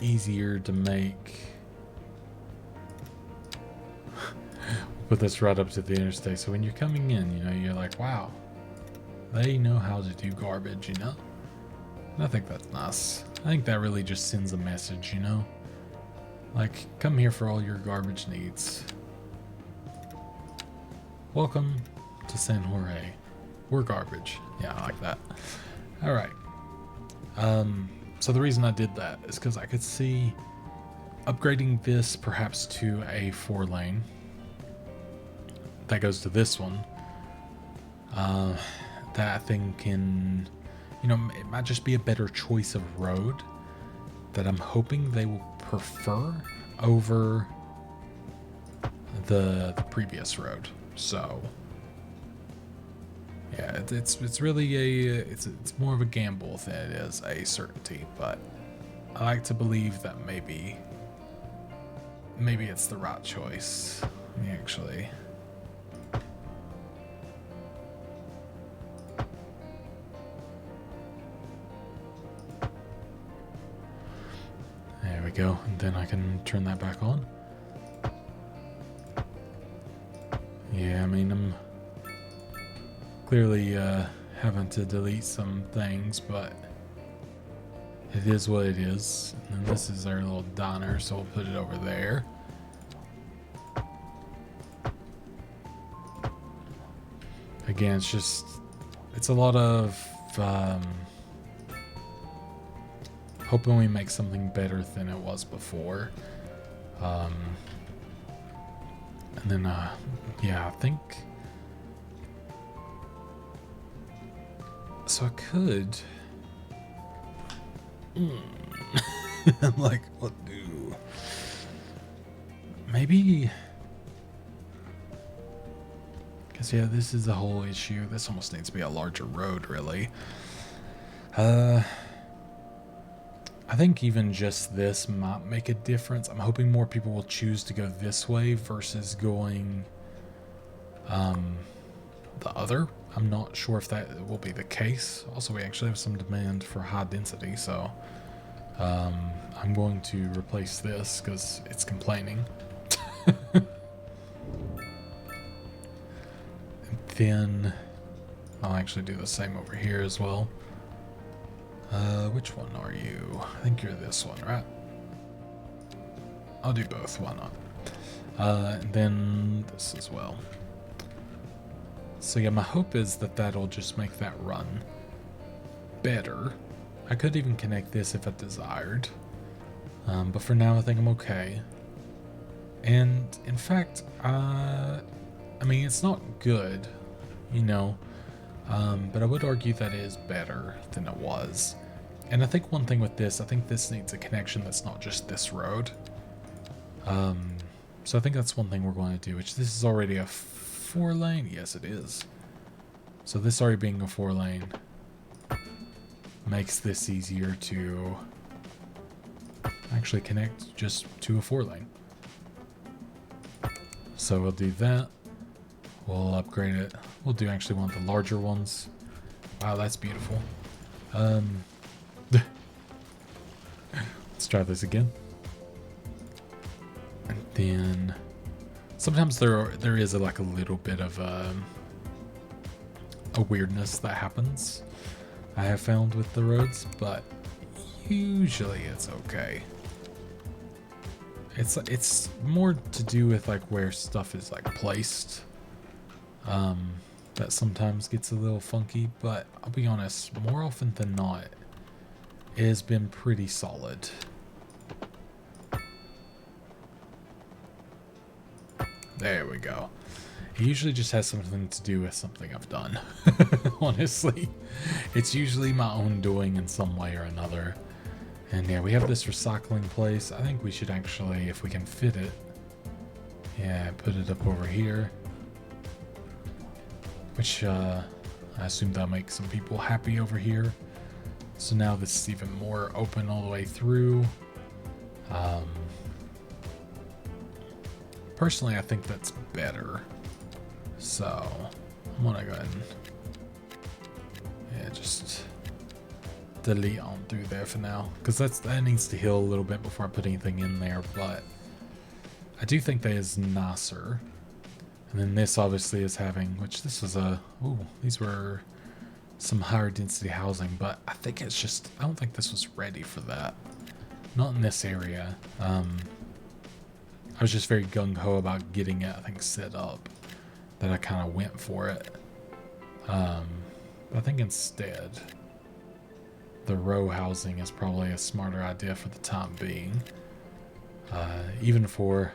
easier to make. Put this right up to the interstate. So when you're coming in, you know, you're like, wow, they know how to do garbage, you know? And I think that's nice. I think that really just sends a message, you know? Like, come here for all your garbage needs. Welcome to San Jorge. We're garbage. Yeah, I like that. All right. So the reason I did that is because I could see upgrading this perhaps to a 4-lane. That goes to this one. That thing can, you know, it might just be a better choice of road that I'm hoping they will prefer over the previous road. So yeah, it's really it's more of a gamble than it is a certainty, but I like to believe that maybe it's the right choice. Let me actually. There we go, and then I can turn that back on. Yeah, I mean, I'm clearly having to delete some things, but it is what it is. And then this is our little diner, so we'll put it over there. Again, it's a lot of hoping we make something better than it was before. And then, yeah, I think... So I could... I'm like, what do? Maybe... Because, yeah, this is the whole issue. This almost needs to be a larger road, really. I think even just this might make a difference. I'm hoping more people will choose to go this way versus going the other. I'm not sure if that will be the case. Also, we actually have some demand for high density, so I'm going to replace this because it's complaining. And then I'll actually do the same over here as well. Which one are you? I think you're this one, right? I'll do both, why not? And then this as well. So yeah, my hope is that that'll just make that run better. I could even connect this if I desired. But for now, I think I'm okay. And in fact, I mean, it's not good, you know, but I would argue that it is better than it was. And I think one thing with this, I think this needs a connection that's not just this road. So I think that's one thing we're going to do, which this is already a 4-lane. Yes, it is. So this already being a 4-lane makes this easier to actually connect just to a 4-lane. So we'll do that. We'll upgrade it. We'll do actually one of the larger ones. Wow, that's beautiful. Let's try this again. And then sometimes there is like a little bit of a weirdness that happens, I have found with the roads, but usually it's okay. It's more to do with like where stuff is like placed. That sometimes gets a little funky, but I'll be honest, more often than not, it has been pretty solid. There we go. It usually just has something to do with something I've done. Honestly, it's usually my own doing in some way or another. And yeah, we have this recycling place. I think we should actually, if we can fit it, yeah, put it up over here. Which I assume that'll make some people happy over here. So now this is even more open all the way through. Personally, I think that's better. So I'm gonna go ahead and just delete on through there for now, because that needs to heal a little bit before I put anything in there, but I do think that is nicer. And then this obviously is having, which this is these were some higher density housing, but I think it's just, I don't think this was ready for that. Not in this area. I was just very gung-ho about getting it, I think, set up, that I kind of went for it. But I think instead, the row housing is probably a smarter idea for the time being. Even for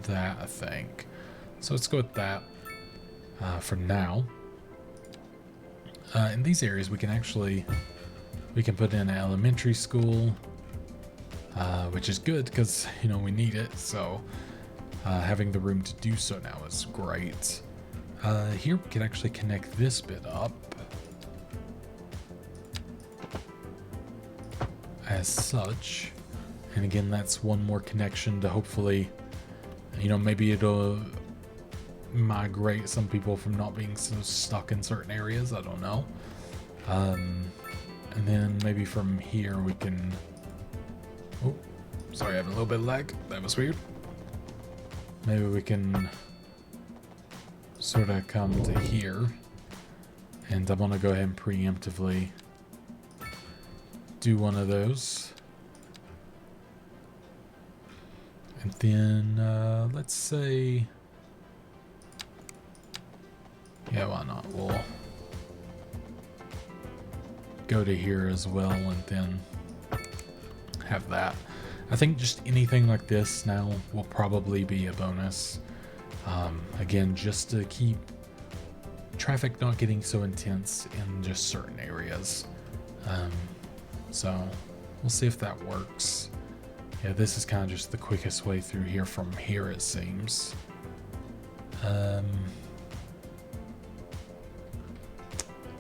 that, I think. So let's go with that for now. In these areas, we can put in an elementary school, which is good because, you know, we need it. So having the room to do so now is great. Here we can actually connect this bit up as such. And again, that's one more connection to hopefully, you know, maybe it'll migrate some people from not being so stuck in certain areas. I don't know. And then maybe from here we can, oh, sorry, I have a little bit of lag. That was weird. Maybe we can sort of come to here, and I'm gonna go ahead and preemptively do one of those. And then let's say, yeah, why not? We'll go to here as well and then have that. I think just anything like this now will probably be a bonus. Again, just to keep traffic not getting so intense in just certain areas. So we'll see if that works. Yeah, this is kind of just the quickest way through here from here, it seems. I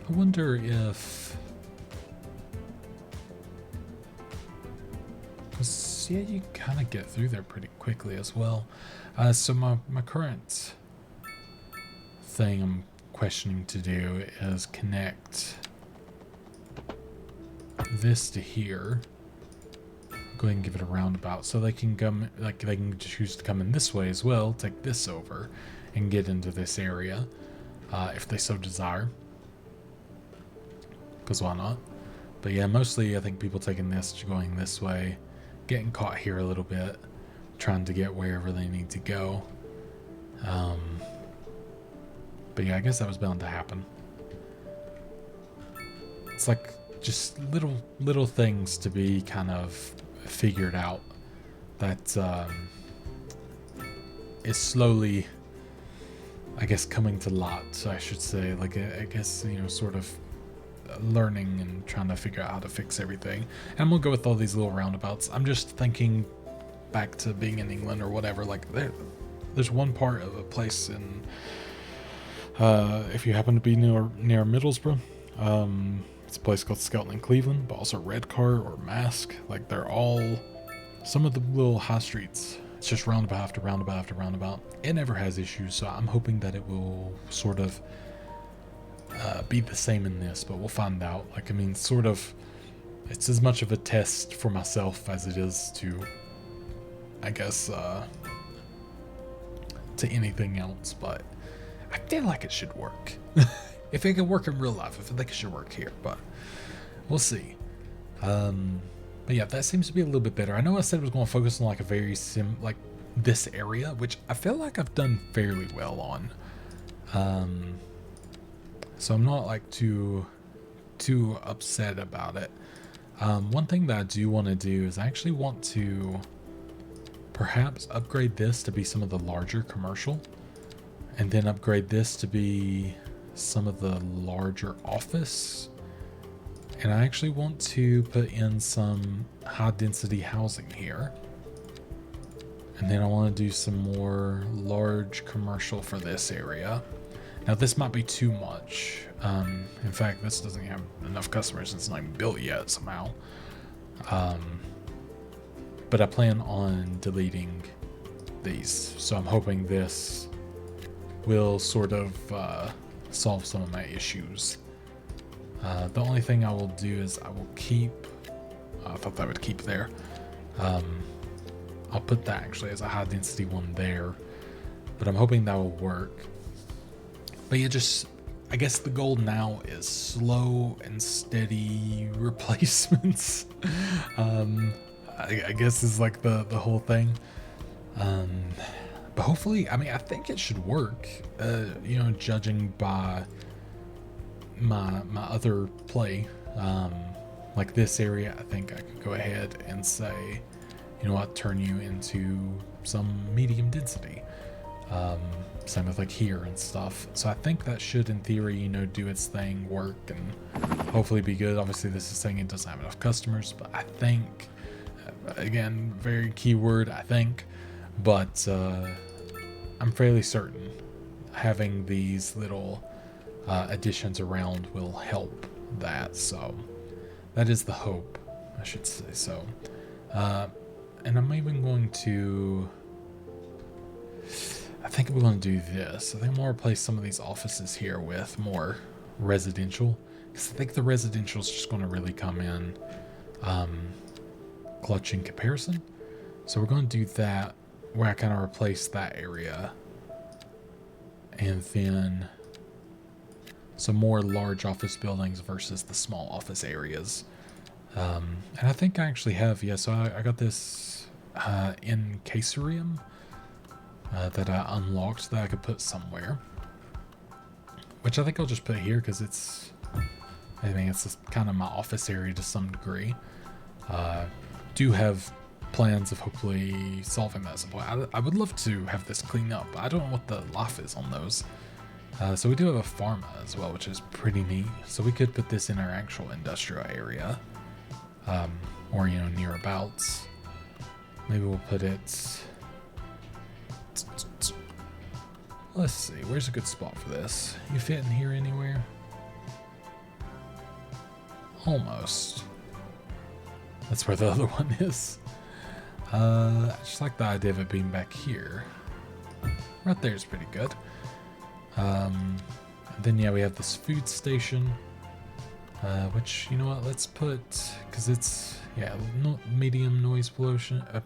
wonder if, because yeah, you kind of get through there pretty quickly as well. So my current thing I'm questioning to do is connect this to here. Go ahead and give it a roundabout so they can come, like they can choose to come in this way as well, take this over and get into this area if they so desire, because why not? But yeah, mostly I think people taking this, going this way, getting caught here a little bit, trying to get wherever they need to go. But yeah, I guess that was bound to happen. It's like just little things to be kind of figured out that is slowly, I guess, coming to light, I should say. Like, I guess, you know, sort of learning and trying to figure out how to fix everything. And I'm gonna go with all these little roundabouts. I'm just thinking back to being in England or whatever. Like, there's one part of a place in, if you happen to be near Middlesbrough, it's a place called Skelton in Cleveland, but also Redcar or Mask. Like, they're all some of the little high streets. It's just roundabout after roundabout after roundabout. It never has issues, so I'm hoping that it will sort of be the same in this, but we'll find out. Like, I mean, sort of, it's as much of a test for myself as it is to, I guess, to anything else, but I feel like it should work. If it can work in real life, I feel like it should work here, but we'll see. But yeah, that seems to be a little bit better. I know I said I was going to focus on like a very like this area, which I feel like I've done fairly well on. So I'm not like too upset about it. One thing that I do want to do is I actually want to perhaps upgrade this to be some of the larger commercial, and then upgrade this to be some of the larger office. And I actually want to put in some high density housing here, and then I want to do some more large commercial for this area. Now this might be too much. In fact, this doesn't have enough customers. It's not even built yet somehow. But I plan on deleting these, so I'm hoping this will sort of solve some of my issues. The only thing I will do is I will keep, I thought that would keep there. I'll put that actually as a high density one there, but I'm hoping that will work. But yeah, just, I guess the goal now is slow and steady replacements. I guess is like the whole thing. But hopefully, I mean, I think it should work, you know, judging by my other play. Like this area, I think I could go ahead and say, you know what, turn you into some medium density. Same with like here and stuff. So I think that should, in theory, you know, do its thing, work, and hopefully be good. Obviously, this is saying it doesn't have enough customers, but I think, again, very keyword, I think, but I'm fairly certain having these little additions around will help that. So that is the hope, I should say. So, and I'm even going to, I think we're going to do this. I think I'm going to replace some of these offices here with more residential, because I think the residential is just going to really come in clutch in comparison. So we're going to do that, where I kind of replace that area, and then some more large office buildings versus the small office areas. And I think I actually have, yeah, so I got this in Caserium that I unlocked that I could put somewhere, which I think I'll just put here because it's, I mean, it's kind of my office area to some degree. Do have plans of hopefully solving that at some point. I would love to have this cleaned up. I don't know what the life is on those. So we do have a pharma as well, which is pretty neat. So we could put this in our actual industrial area, or, you know, nearabouts. Maybe we'll put it, let's see, where's a good spot for this? You fit in here anywhere? Almost. That's where the other one is. I just like the idea of it being back here. Right there is pretty good. And then, yeah, we have this food station, which, you know what, let's put, because it's, yeah, medium noise pollution. I'll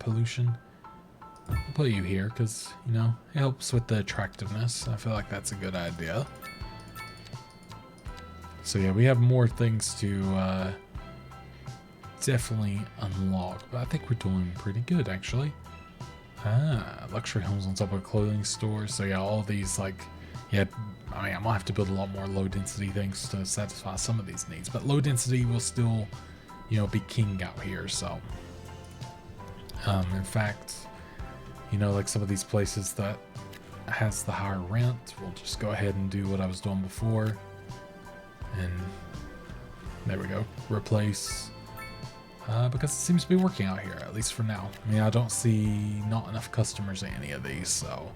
put you here because, you know, it helps with the attractiveness. I feel like that's a good idea. So yeah, we have more things to definitely unlock, but I think we're doing pretty good, actually. Luxury homes on top of a clothing store. So yeah, all these, like, yeah, I mean, I might have to build a lot more low density things to satisfy some of these needs, but low density will still, you know, be king out here. So in fact, you know, like some of these places that has the higher rent, we'll just go ahead and do what I was doing before, and there we go, replace, because it seems to be working out here, at least for now. I mean, I don't see not enough customers in any of these, so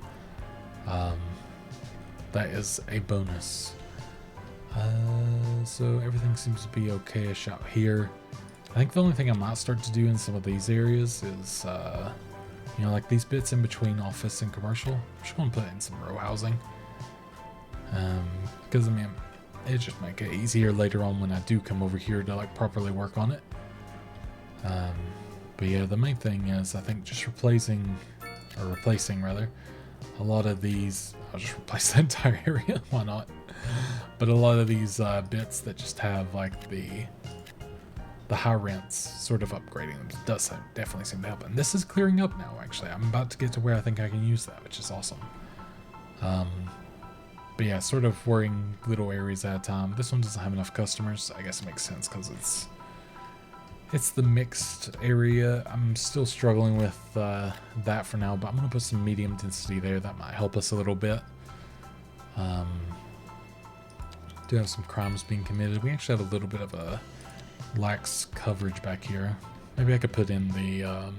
that is a bonus. So everything seems to be okay-ish out here. I think the only thing I might start to do in some of these areas is, you know, like these bits in between office and commercial. I'm just going to put in some row housing. Because, I mean, it just make it easier later on when I do come over here to, like, properly work on it. But yeah, the main thing is, I think, just replacing rather, a lot of these. I'll just replace the entire area, why not? But a lot of these bits that just have, like, the high rents, sort of upgrading them does definitely seem to help. And this is clearing up now, actually. I'm about to get to where I think I can use that, which is awesome. But yeah, sort of worrying little areas at a time. This one doesn't have enough customers. I guess it makes sense because it's the mixed area. I'm still struggling with that for now, but I'm going to put some medium density there. That might help us a little bit. Do have some crimes being committed. We actually have a little bit of a lax coverage back here. Maybe I could put in the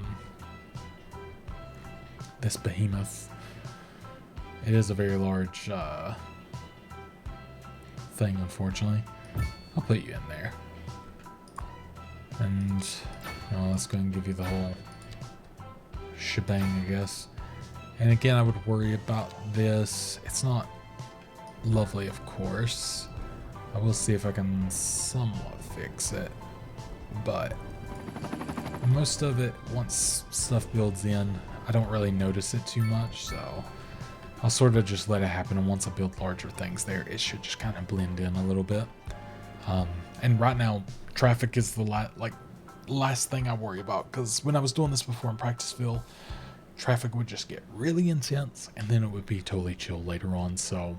this behemoth. It is a very large thing, unfortunately. I'll put you in there. And let's go and give you the whole shebang, I guess. And again, I would worry about this. It's not lovely, of course. I will see if I can somewhat fix it, but most of it, once stuff builds in, I don't really notice it too much, so I'll sort of just let it happen, and once I build larger things there, it should just kind of blend in a little bit. And right now, traffic is the last thing I worry about, because when I was doing this before in Practiceville, traffic would just get really intense, and then it would be totally chill later on, so,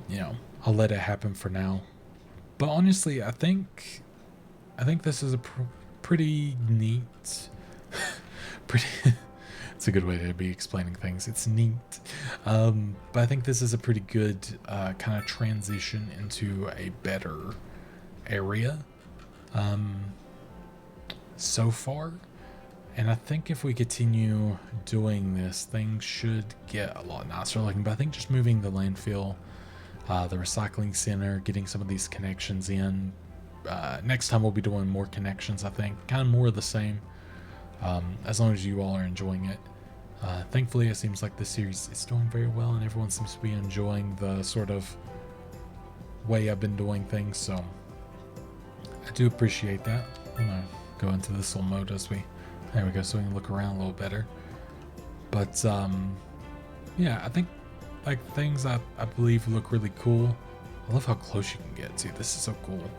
you know, I'll let it happen for now. But honestly, I think this is a pretty neat, pretty... It's a good way to be explaining things. It's neat. But I think this is a pretty good kind of transition into a better area so far. And I think if we continue doing this, things should get a lot nicer looking. But I think just moving the landfill, the recycling center, getting some of these connections in. Next time we'll be doing more connections, I think. Kind of more of the same. As long as you all are enjoying it. Thankfully, it seems like this series is doing very well, and everyone seems to be enjoying the sort of way I've been doing things, so I do appreciate that. I'm gonna go into this little mode as there we go, so we can look around a little better. But yeah, I think like things I believe look really cool. I love how close you can get to. This is so cool.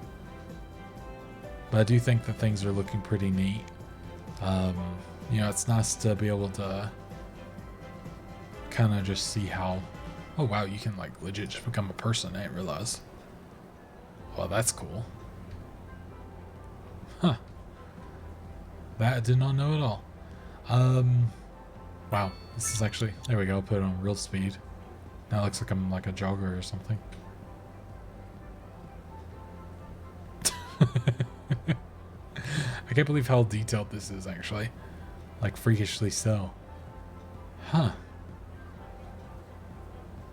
But I do think that things are looking pretty neat. You know, it's nice to be able to kind of just see how, oh wow, you can like legit just become a person. I didn't realize. Well, that's cool. Huh. That I did not know at all. Wow, this is actually, there we go, I'll put it on real speed. Now it looks like I'm like a jogger or something. I can't believe how detailed this is actually. Like freakishly so. Huh.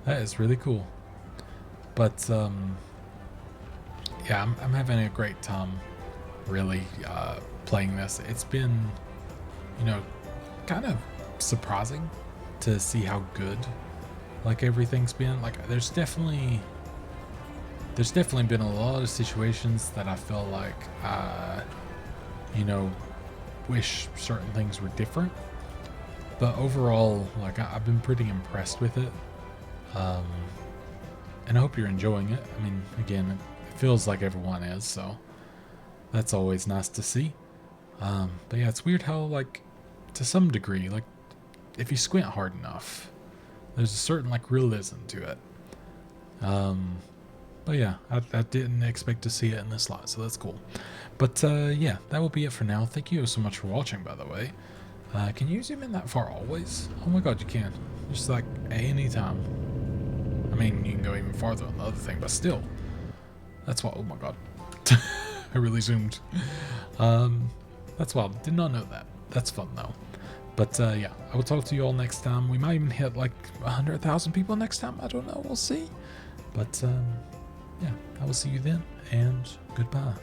That is really cool. But yeah, I'm having a great time really playing this. It's been, you know, kind of surprising to see how good like everything's been. Like there's definitely been a lot of situations that I feel like you know, wish certain things were different, but overall, like I've been pretty impressed with it, and I hope you're enjoying it. I mean, again, it feels like everyone is, so that's always nice to see. But yeah, it's weird how, like, to some degree, like if you squint hard enough, there's a certain like realism to it. But yeah, I didn't expect to see it in this lot, so that's cool. But yeah, that will be it for now. Thank you so much for watching, by the way. Can you zoom in that far always? Oh my god, you can. Just like any time. I mean, you can go even farther on the other thing, but still. That's why, oh my god. I really zoomed. That's wild. Did not know that. That's fun though. But yeah, I will talk to you all next time. We might even hit like 100,000 people next time. I don't know. We'll see. But yeah, I will see you then, and goodbye.